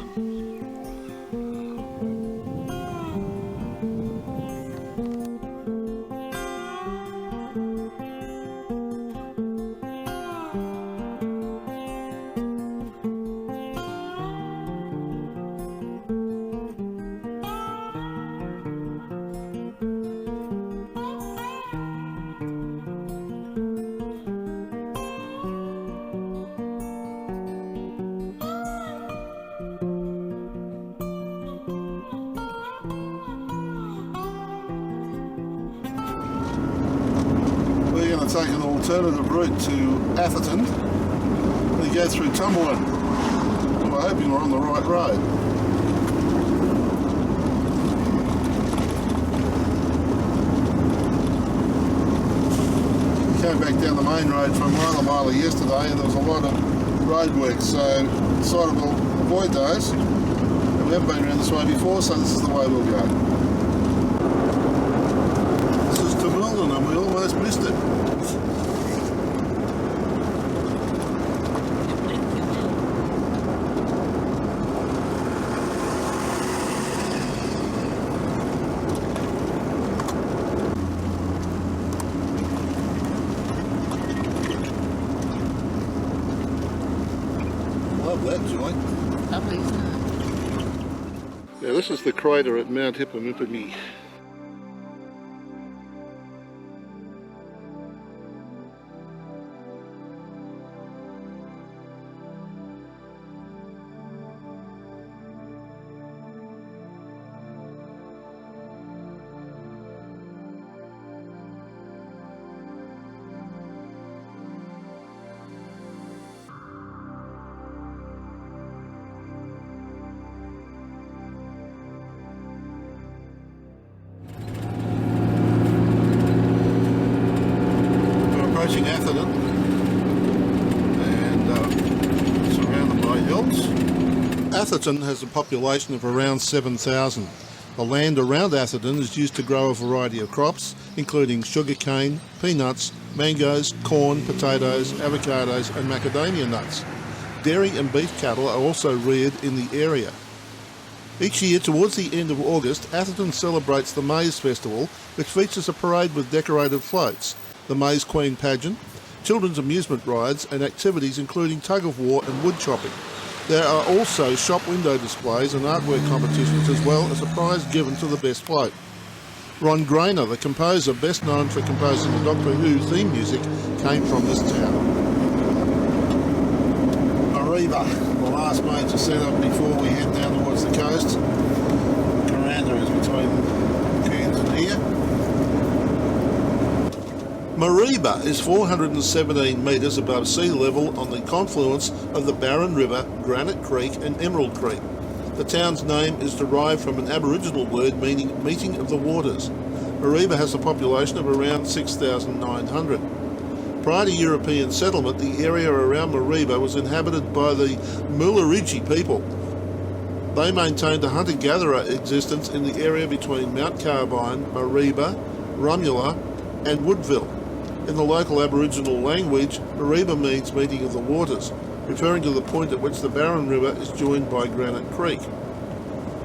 A: We're going to take an alternative route to Atherton and go through Cumberland. We're hoping we're on the right road. We came back down the main road from Mile yesterday and there was a lot of roadworks, so decided we'll avoid those. And we haven't been around this way before, so this is the way we'll go. This is Cumberland and we almost missed it. Love that joint.
C: Lovely, isn't it?
A: Yeah, this is the crater at Mount Hippomypamy. Approaching Atherton and surrounded by hills. Atherton has a population of around 7,000. The land around Atherton is used to grow a variety of crops, including sugarcane, peanuts, mangoes, corn, potatoes, avocados and macadamia nuts. Dairy and beef cattle are also reared in the area. Each year, towards the end of August, Atherton celebrates the Maize Festival, which features a parade with decorated floats, the Maize Queen pageant, children's amusement rides and activities including tug-of-war and wood chopping. There are also shop window displays and artwork competitions as well as a prize given to the best float. Ron Grainer, the composer best known for composing the Doctor Who theme music, came from this town. Mariba, the last major setup before we head down towards the coast. Corella is between Cairns and here. Mariba is 417 metres above sea level on the confluence of the Barron River, Granite Creek and Emerald Creek. The town's name is derived from an Aboriginal word meaning meeting of the waters. Mariba has a population of around 6,900. Prior to European settlement, the area around Mariba was inhabited by the Mularigi people. They maintained a hunter-gatherer existence in the area between Mount Carbine, Mariba, Rumula and Woodville. In the local Aboriginal language, Mariba means meeting of the waters, referring to the point at which the Barron River is joined by Granite Creek.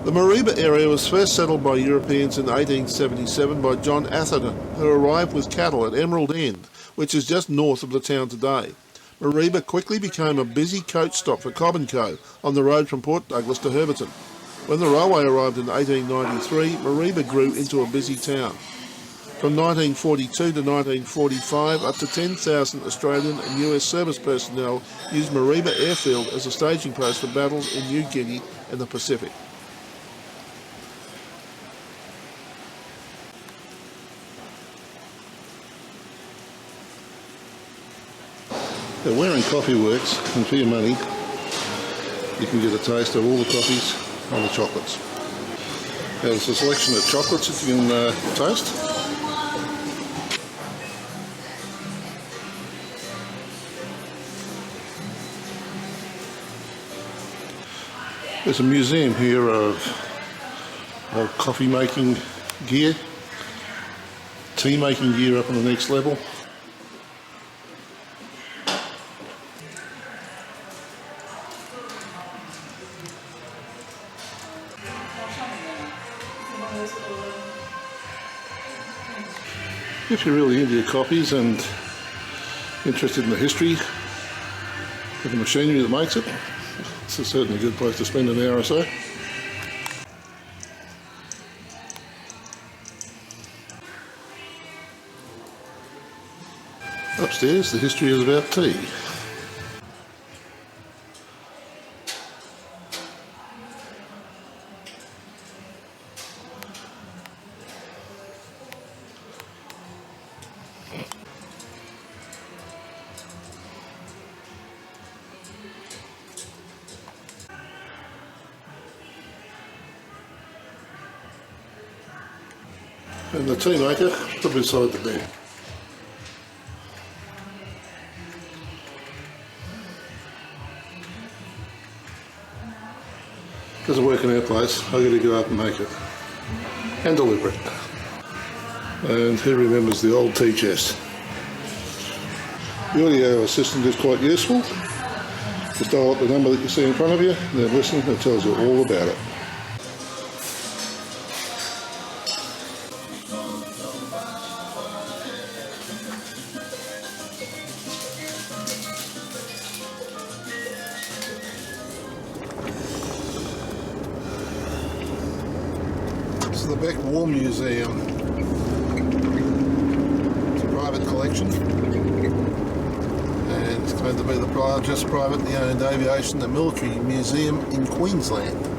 A: The Mariba area was first settled by Europeans in 1877 by John Atherton, who arrived with cattle at Emerald End, which is just north of the town today. Mariba quickly became a busy coach stop for Cobb & Co. on the road from Port Douglas to Herberton. When the railway arrived in 1893, Mariba grew into a busy town. From 1942 to 1945, up to 10,000 Australian and US service personnel used Mariba Airfield as a staging post for battles in New Guinea and the Pacific. They're wearing Coffee Works, and for your money, you can get a taste of all the coffees and the chocolates. There's a selection of chocolates that you can taste. There's a museum here of coffee making gear, tea making gear up on the next level. If you're really into your copies and interested in the history of the machinery that makes it, it's a certainly a good place to spend an hour or so. Upstairs, the history is about tea. And the tea maker put beside the bed. Because I work in our place, I've got to go up and make it and deliver it. And who remembers the old tea chest? The audio assistant is quite useful. Just dial up the number that you see in front of you and then listen, it tells you all about it. The Beck War Museum. It's a private collection and it's going to be the largest privately owned aviation and military museum in Queensland.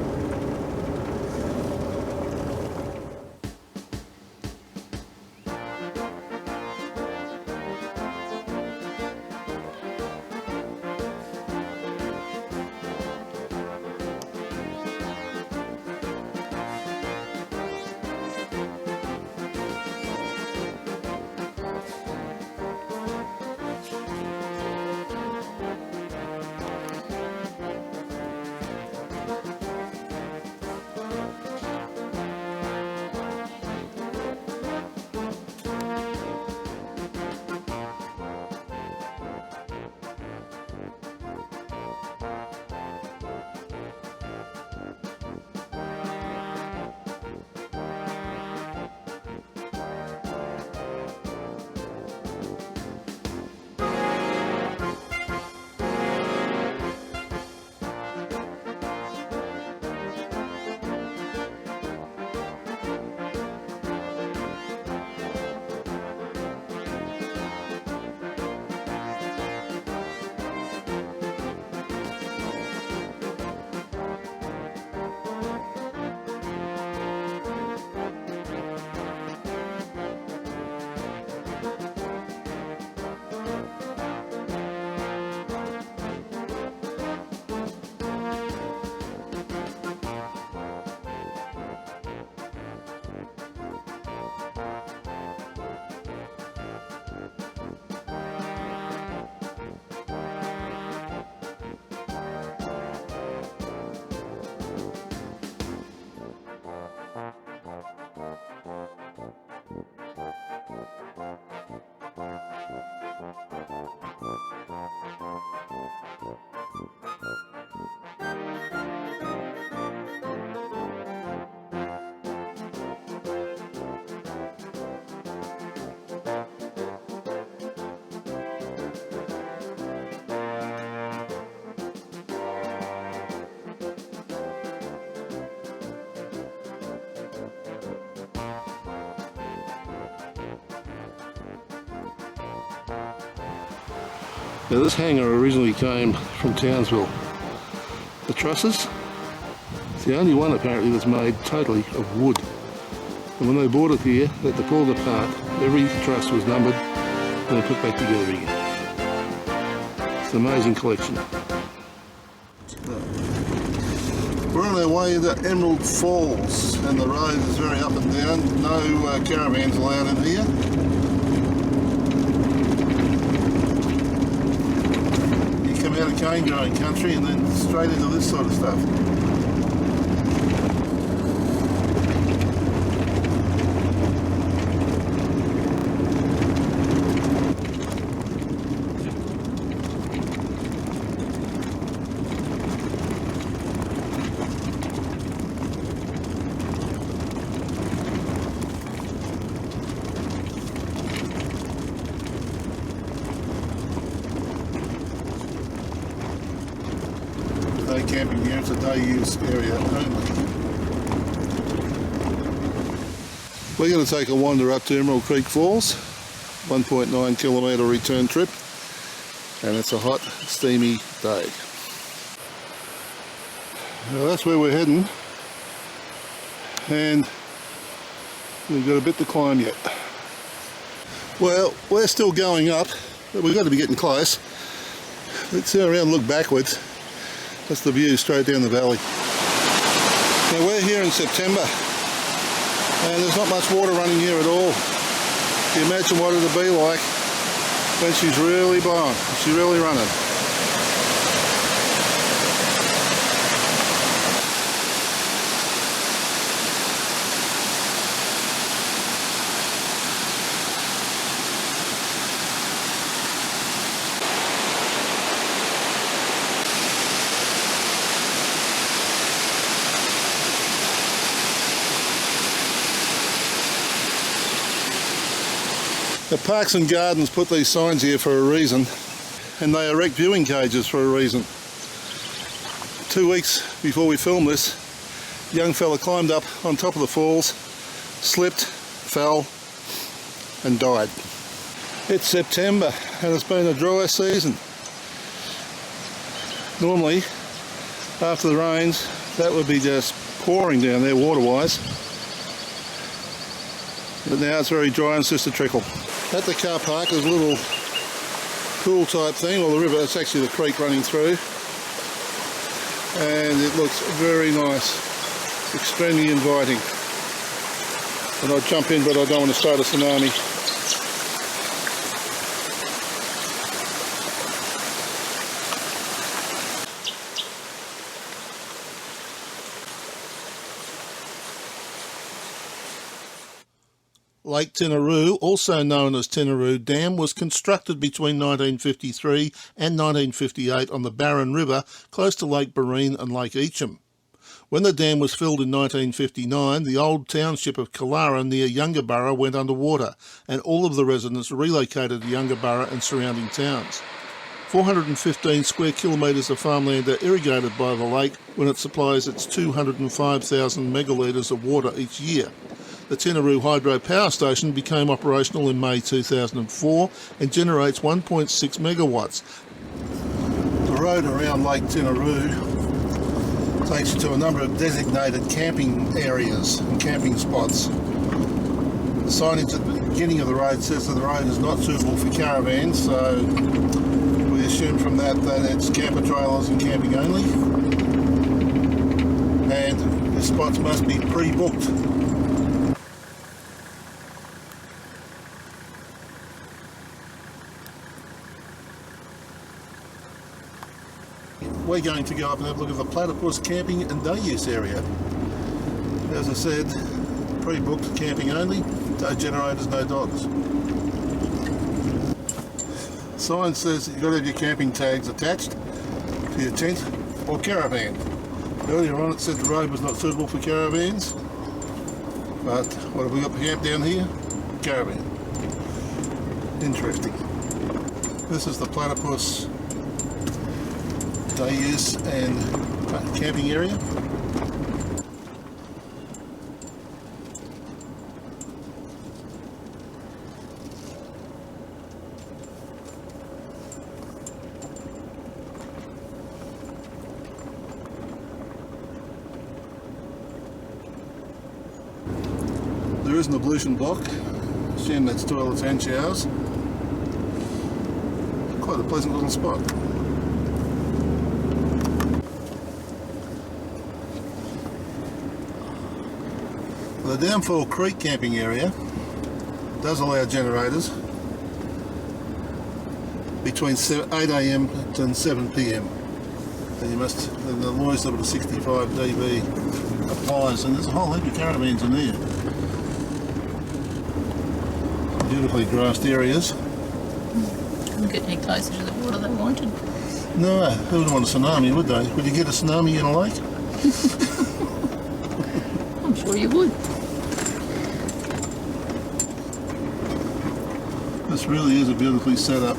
A: Now this hangar originally came from Townsville. The trusses, it's the only one apparently that's made totally of wood. And when they bought it here, they had to pull it apart. Every truss was numbered and then put back together again. It's an amazing collection. We're on our way to Emerald Falls and the road is very up and down. No caravans allowed in here. Out of cane growing country and then straight into this sort of stuff. day camping here. It's a day use area only. We're going to take a wander up to Emerald Creek Falls, 1.9 kilometre return trip, and it's a hot, steamy day. Now that's where we're heading, and we've got a bit to climb yet. Well, we're still going up, but we've got to be getting close. Let's turn around and look backwards. That's the view straight down the valley. Now we're here in September, and there's not much water running here at all. Can you imagine what it'll be like when she's really blowing, she's really running. The Parks and Gardens put these signs here for a reason, and they erect viewing cages for a reason. 2 weeks before we filmed this, a young fella climbed up on top of the falls, slipped, fell and died. It's September and it's been a dry season. Normally, after the rains, that would be just pouring down there water-wise. But now it's very dry and it's just a trickle. At the car park there's a little pool type thing, or the river, it's actually the creek running through. And it looks very nice, extremely inviting. And I'll jump in, but I don't want to start a tsunami. Lake Tinaroo, also known as Tinaroo Dam, was constructed between 1953 and 1958 on the Barron River, close to Lake Barine and Lake Eacham. When the dam was filled in 1959, the old township of Killara near Undarra went underwater, and all of the residents relocated to Undarra and surrounding towns. 415 square kilometres of farmland are irrigated by the lake when it supplies its 205,000 megalitres of water each year. The Tinaroo Hydro Power Station became operational in May 2004 and generates 1.6 megawatts. The road around Lake Tinaroo takes you to a number of designated camping areas and camping spots. The signage at the beginning of the road says that the road is not suitable for caravans, so we assume from that it's camper trailers and camping only. And the spots must be pre-booked. We're going to go up and have a look at the Platypus camping and day use area. As I said, pre-booked, camping only, no generators, no dogs. Sign says you've got to have your camping tags attached to your tent or caravan. Earlier on it said the road was not suitable for caravans, but what have we got for camp down here? Caravan. Interesting. This is the Platypus day use and camping area. There is an ablution block. Assume that's toilets and showers. Quite a pleasant little spot. The Downfall Creek camping area does allow generators between 8 AM and 7 PM. And the noise level of 65 dB applies, and there's a whole heap of caravans in there. Beautifully grassed areas.
F: Couldn't get any closer to the water they wanted.
A: No, who would want a tsunami, would they? Would you get a tsunami in a lake?
F: I'm sure you would.
A: This really is a beautifully set up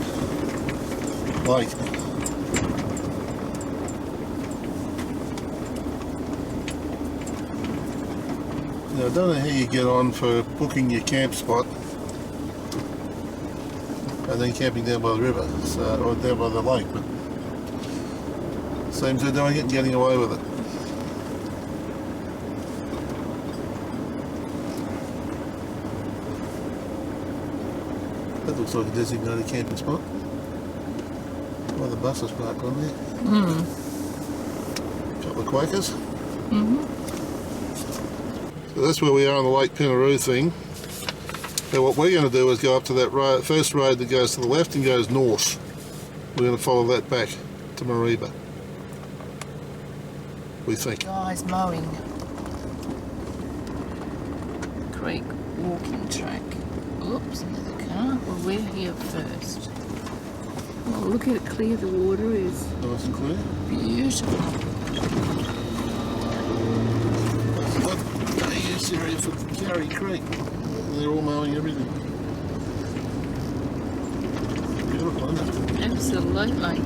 A: lake. Now, I don't know how you get on for booking your camp spot and then camping down by the river, so, or down by the lake, but seems they're doing it and getting away with it. That looks like a designated camping spot. Well, the bus is parked on there. A couple of Quakers. So that's where we are on the Lake Pinaroo thing. Now what we're going to do is go up to that road, first road that goes to the left and goes north. We're going to follow that back to Mariba. We think.
F: Guys mowing. Creek walking track. Oops, there's a car. Well, we're here first. Oh, look how clear the water is.
A: Nice and clear.
F: Beautiful.
A: They use this area for Cumberland Creek. They're all mowing everything. Beautiful, isn't it?
F: Absolutely.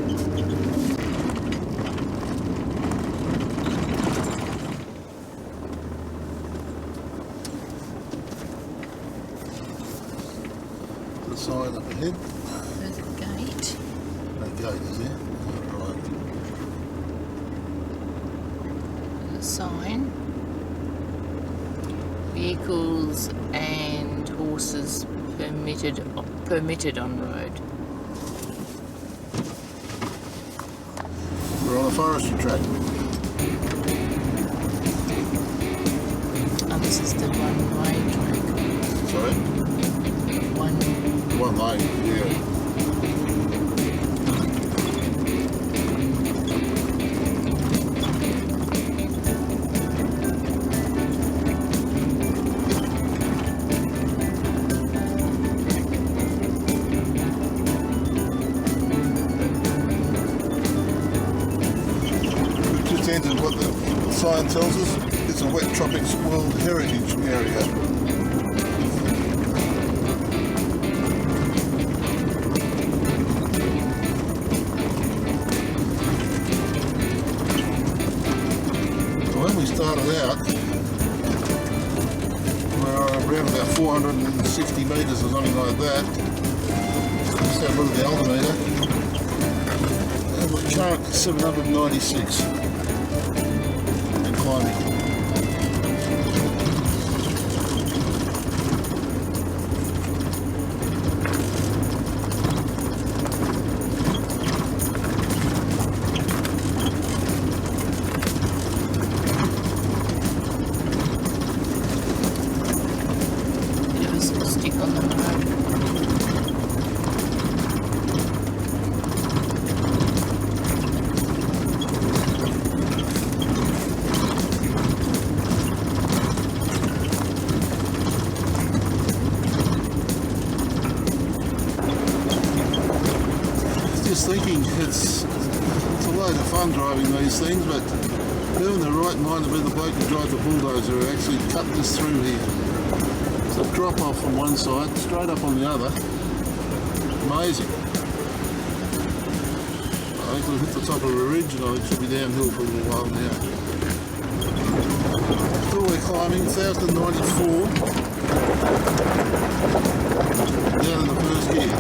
A: The sign up ahead.
F: There's a gate.
A: No gate, is there? Oh, right.
F: There's a sign. Vehicles and horses permitted on road.
A: We're on a forestry track.
F: And this is the one-way track.
A: Sorry? One lane, yeah. And what the sign tells us, it's a wet tropics World Heritage Area. When we started out, we were around about 460 metres or something like that. Just have a look at the altimeter. And we're currently 796. Climbing.
F: There was a stick on the road.
A: Thinking it's a load of fun driving these things, but who in the right mind to be the bloke who drives the bulldozer who actually cut this through here? It's a drop off from one side, straight up on the other. Amazing. I think we'll hit the top of a ridge and I think she'll be downhill for a little while now. Still we're climbing 1094 down in the first gear.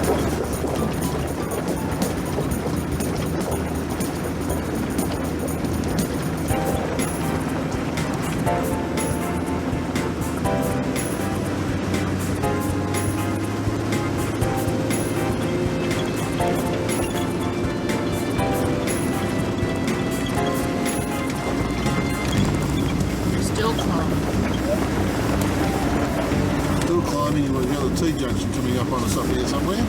A: T-junction coming up on us up here somewhere.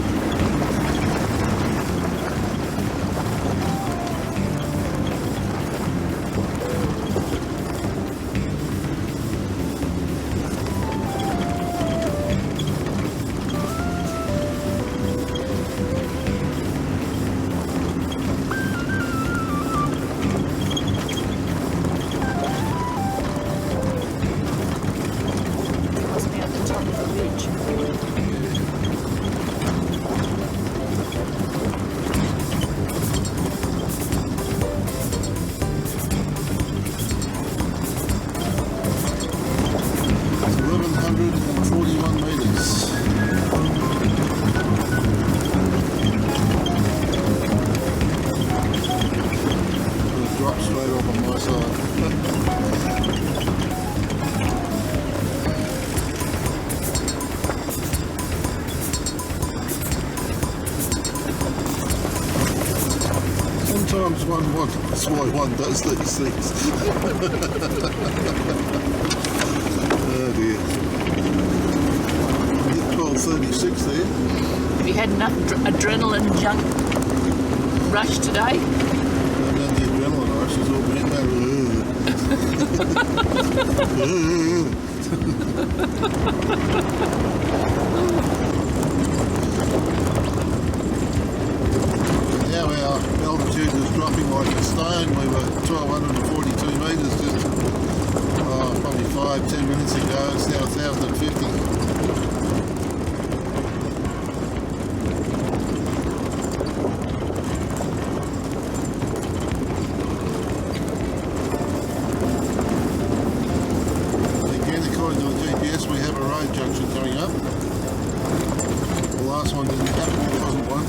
A: later up on my side. Sometimes that's why one does these things. Oh dear. Hit 12:36 there.
F: Have you had enough adrenaline junk rush today?
A: I've done the adrenaline rush, it's all been that. Now our altitude was dropping like a stone. We were 1,242 metres just probably 5-10 minutes ago. It's now 1,050. Again, according to the GPS, we have a road junction coming up. The last one didn't happen, there wasn't one.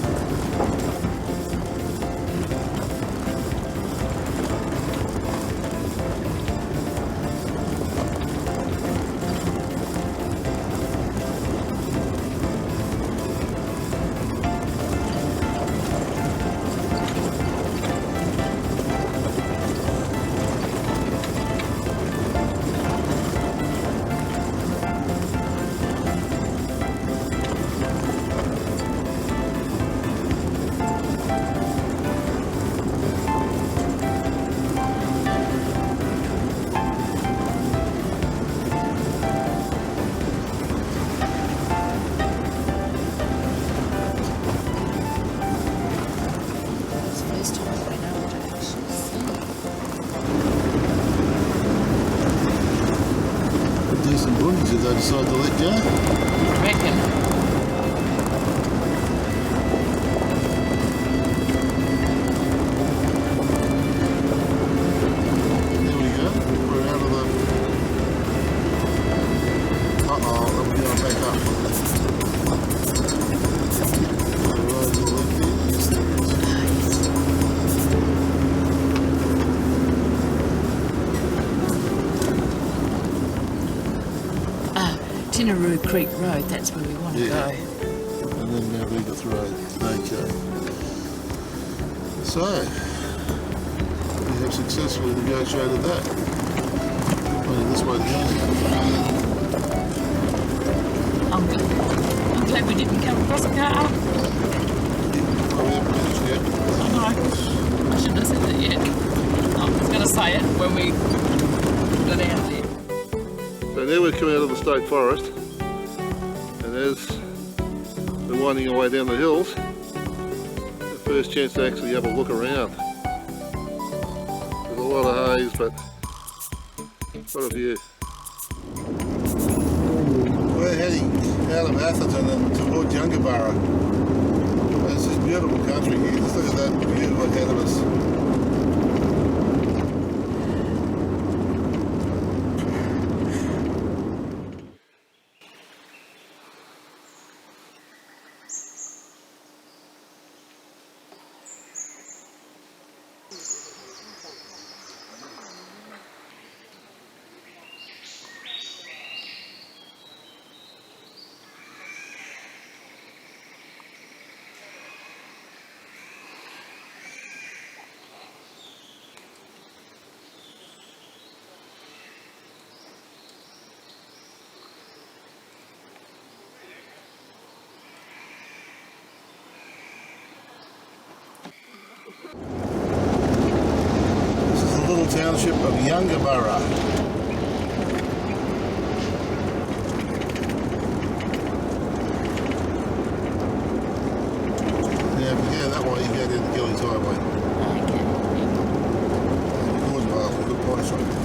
A: Decent bunnies if they decide to let go.
F: Reckon.
A: There we go. We're out of the... Uh-oh, we're going back up. The road's all empty. Yes, there is.
F: Tinaroo Creek Road, that's where we want to
A: Yeah.
F: go.
A: And then Mount Edith Road. Okay. So, we have successfully negotiated that. Only this way to go.
F: I'm glad we didn't come across a car.
A: Oh, we haven't finished yet.
F: I know. I shouldn't have said that yet. I was going to say it when we got out there.
A: So now we've come out of the state forest, and as we're winding our way down the hills, the first chance to actually have a look around. There's a lot of haze, but what a view. We're heading out of Atherton and towards Undarra. It's this beautiful country here. Just look at that view ahead of us. Township of Undarra. Now if you go that way, you go down the Gillies Highway. Good price right there.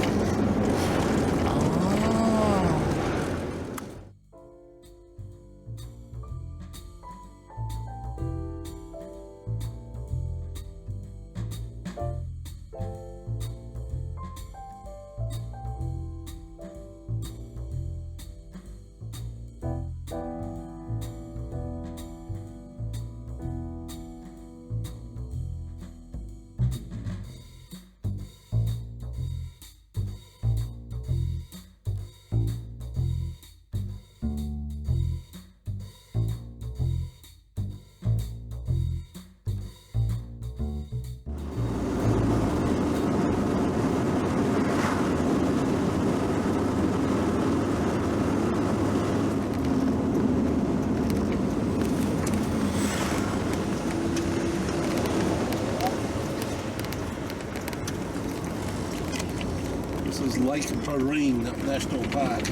A: This is Lake Burine National Park.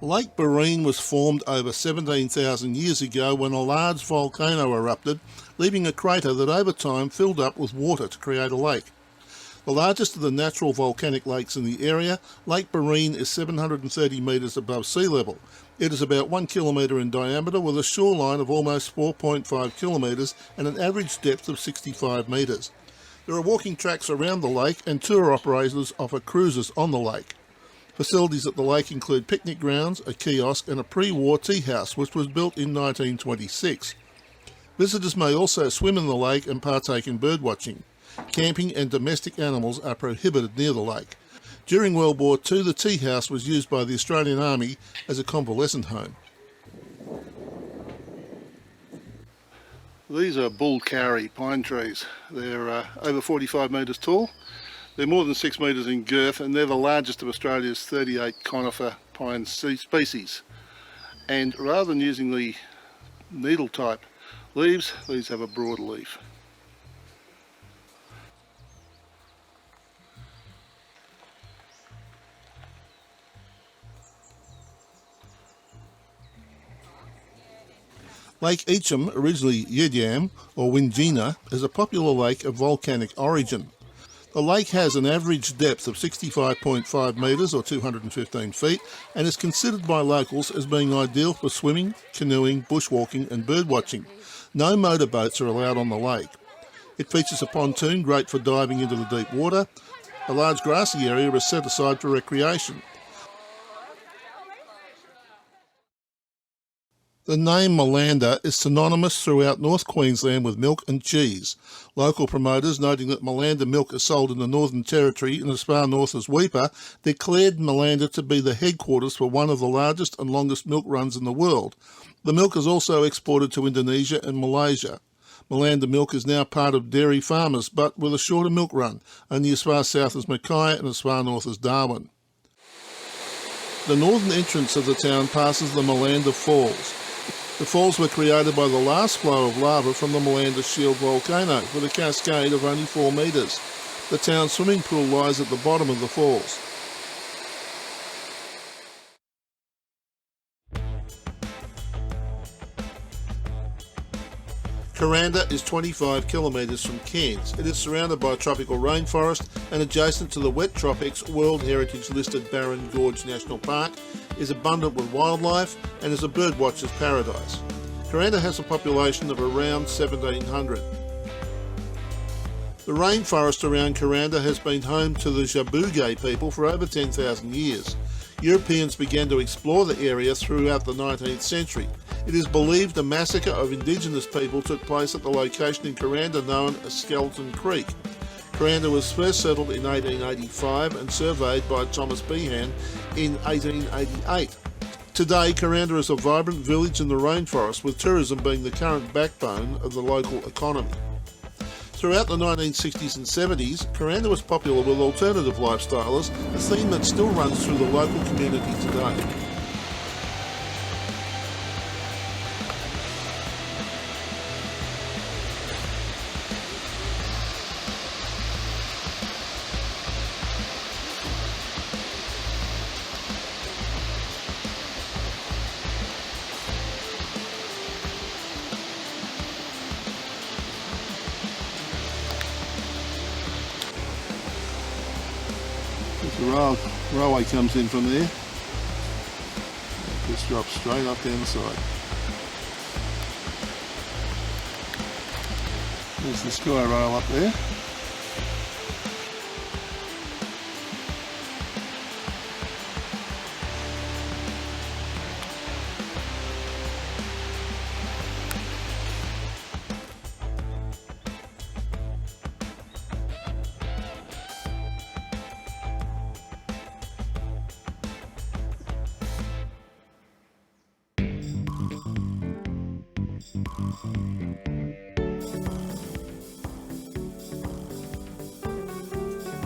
A: Lake Burine was formed over 17,000 years ago when a large volcano erupted, leaving a crater that over time filled up with water to create a lake. The largest of the natural volcanic lakes in the area, Lake Burine is 730 metres above sea level. It is about 1 kilometre in diameter with a shoreline of almost 4.5 kilometres and an average depth of 65 metres. There are walking tracks around the lake and tour operators offer cruises on the lake. Facilities at the lake include picnic grounds, a kiosk and a pre-war tea house which was built in 1926. Visitors may also swim in the lake and partake in birdwatching. Camping and domestic animals are prohibited near the lake. During World War II, the tea house was used by the Australian Army as a convalescent home. These are bullcarry pine trees. They're over 45 metres tall. They're more than 6 metres in girth and they're the largest of Australia's 38 conifer pine species. And rather than using the needle type leaves, these have a broad leaf. Lake Eacham, originally Yidam or Wingina, is a popular lake of volcanic origin. The lake has an average depth of 65.5 metres or 215 feet and is considered by locals as being ideal for swimming, canoeing, bushwalking and birdwatching. No motorboats are allowed on the lake. It features a pontoon great for diving into the deep water. A large grassy area is set aside for recreation. The name Millanda is synonymous throughout North Queensland with milk and cheese. Local promoters, noting that Millanda milk is sold in the Northern Territory and as far north as Weipa, declared Millanda to be the headquarters for one of the largest and longest milk runs in the world. The milk is also exported to Indonesia and Malaysia. Millanda milk is now part of Dairy Farmers, but with a shorter milk run, only as far south as Mackay and as far north as Darwin. The northern entrance of the town passes the Millanda Falls. The falls were created by the last flow of lava from the Millanda Shield volcano, with a cascade of only 4 metres. The town's swimming pool lies at the bottom of the falls. Corella is 25 kilometres from Cairns. It is surrounded by a tropical rainforest and adjacent to the Wet Tropics World Heritage listed Barron Gorge National Park, is abundant with wildlife and is a birdwatcher's paradise. Corella has a population of around 1,700. The rainforest around Corella has been home to the Jabuge people for over 10,000 years. Europeans began to explore the area throughout the 19th century. It is believed a massacre of indigenous people took place at the location in Corella known as Skeleton Creek. Corella was first settled in 1885 and surveyed by Thomas Behan in 1888. Today, Corella is a vibrant village in the rainforest, with tourism being the current backbone of the local economy. Throughout the 1960s and 70s, Corella was popular with alternative lifestylers, a theme that still runs through the local community today. The railway comes in from there. Just drops straight up down the side. There's the Sky Rail up there.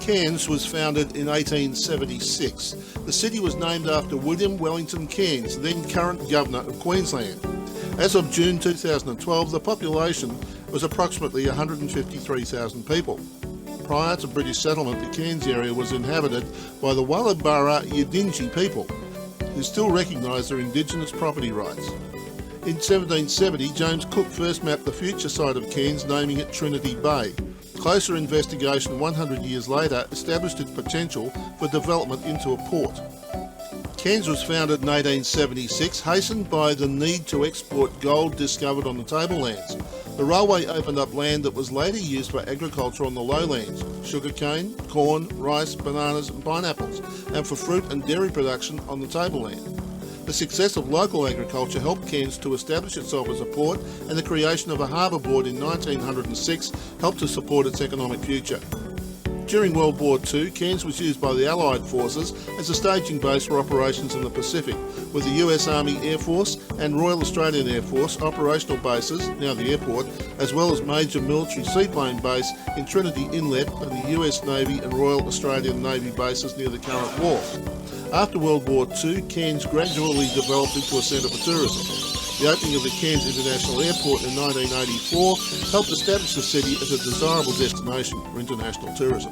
A: Cairns was founded in 1876. The city was named after William Wellington Cairns, then current Governor of Queensland. As of June 2012, the population was approximately 153,000 people. Prior to British settlement, the Cairns area was inhabited by the Walluburra Yidinji people, who still recognise their indigenous property rights. In 1770, James Cook first mapped the future site of Cairns, naming it Trinity Bay. Closer investigation 100 years later established its potential for development into a port. Cairns was founded in 1876, hastened by the need to export gold discovered on the tablelands. The railway opened up land that was later used for agriculture on the lowlands: sugarcane, corn, rice, bananas and pineapples, and for fruit and dairy production on the tableland. The success of local agriculture helped Cairns to establish itself as a port, and the creation of a harbour board in 1906 helped to support its economic future. During World War II, Cairns was used by the Allied forces as a staging base for operations in the Pacific, with the US Army Air Force and Royal Australian Air Force operational bases, now the airport, as well as major military seaplane base in Trinity Inlet and the US Navy and Royal Australian Navy bases near the current wharf. After World War II, Cairns gradually developed into a centre for tourism. The opening of the Cairns International Airport in 1984 helped establish the city as a desirable destination for international tourism.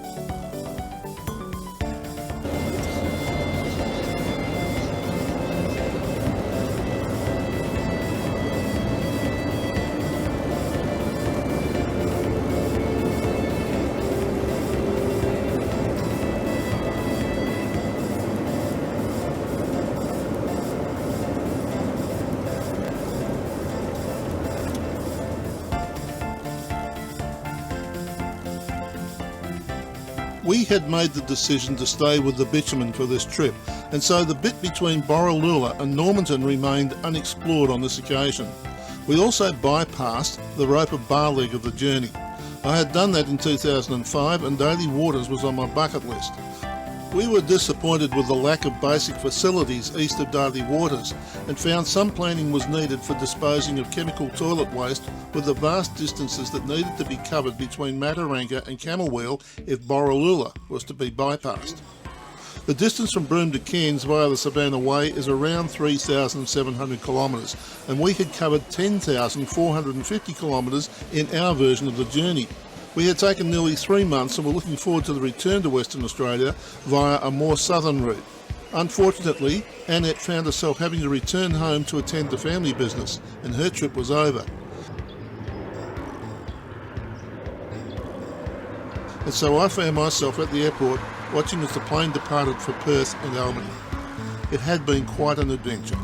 A: We had made the decision to stay with the bitumen for this trip, and so the bit between Borroloola and Normanton remained unexplored on this occasion. We also bypassed the Roper Bar leg of the journey. I had done that in 2005 and Daly Waters was on my bucket list. We were disappointed with the lack of basic facilities east of Daly Waters and found some planning was needed for disposing of chemical toilet waste, with the vast distances that needed to be covered between Mataranka and Camberwell if Borroloola was to be bypassed. The distance from Broome to Cairns via the Savannah Way is around 3,700 kilometres, and we had covered 10,450 kilometres in our version of the journey. We had taken nearly 3 months and were looking forward to the return to Western Australia via a more southern route. Unfortunately, Annette found herself having to return home to attend to family business, and her trip was over. And so I found myself at the airport watching as the plane departed for Perth and Albany. It had been quite an adventure.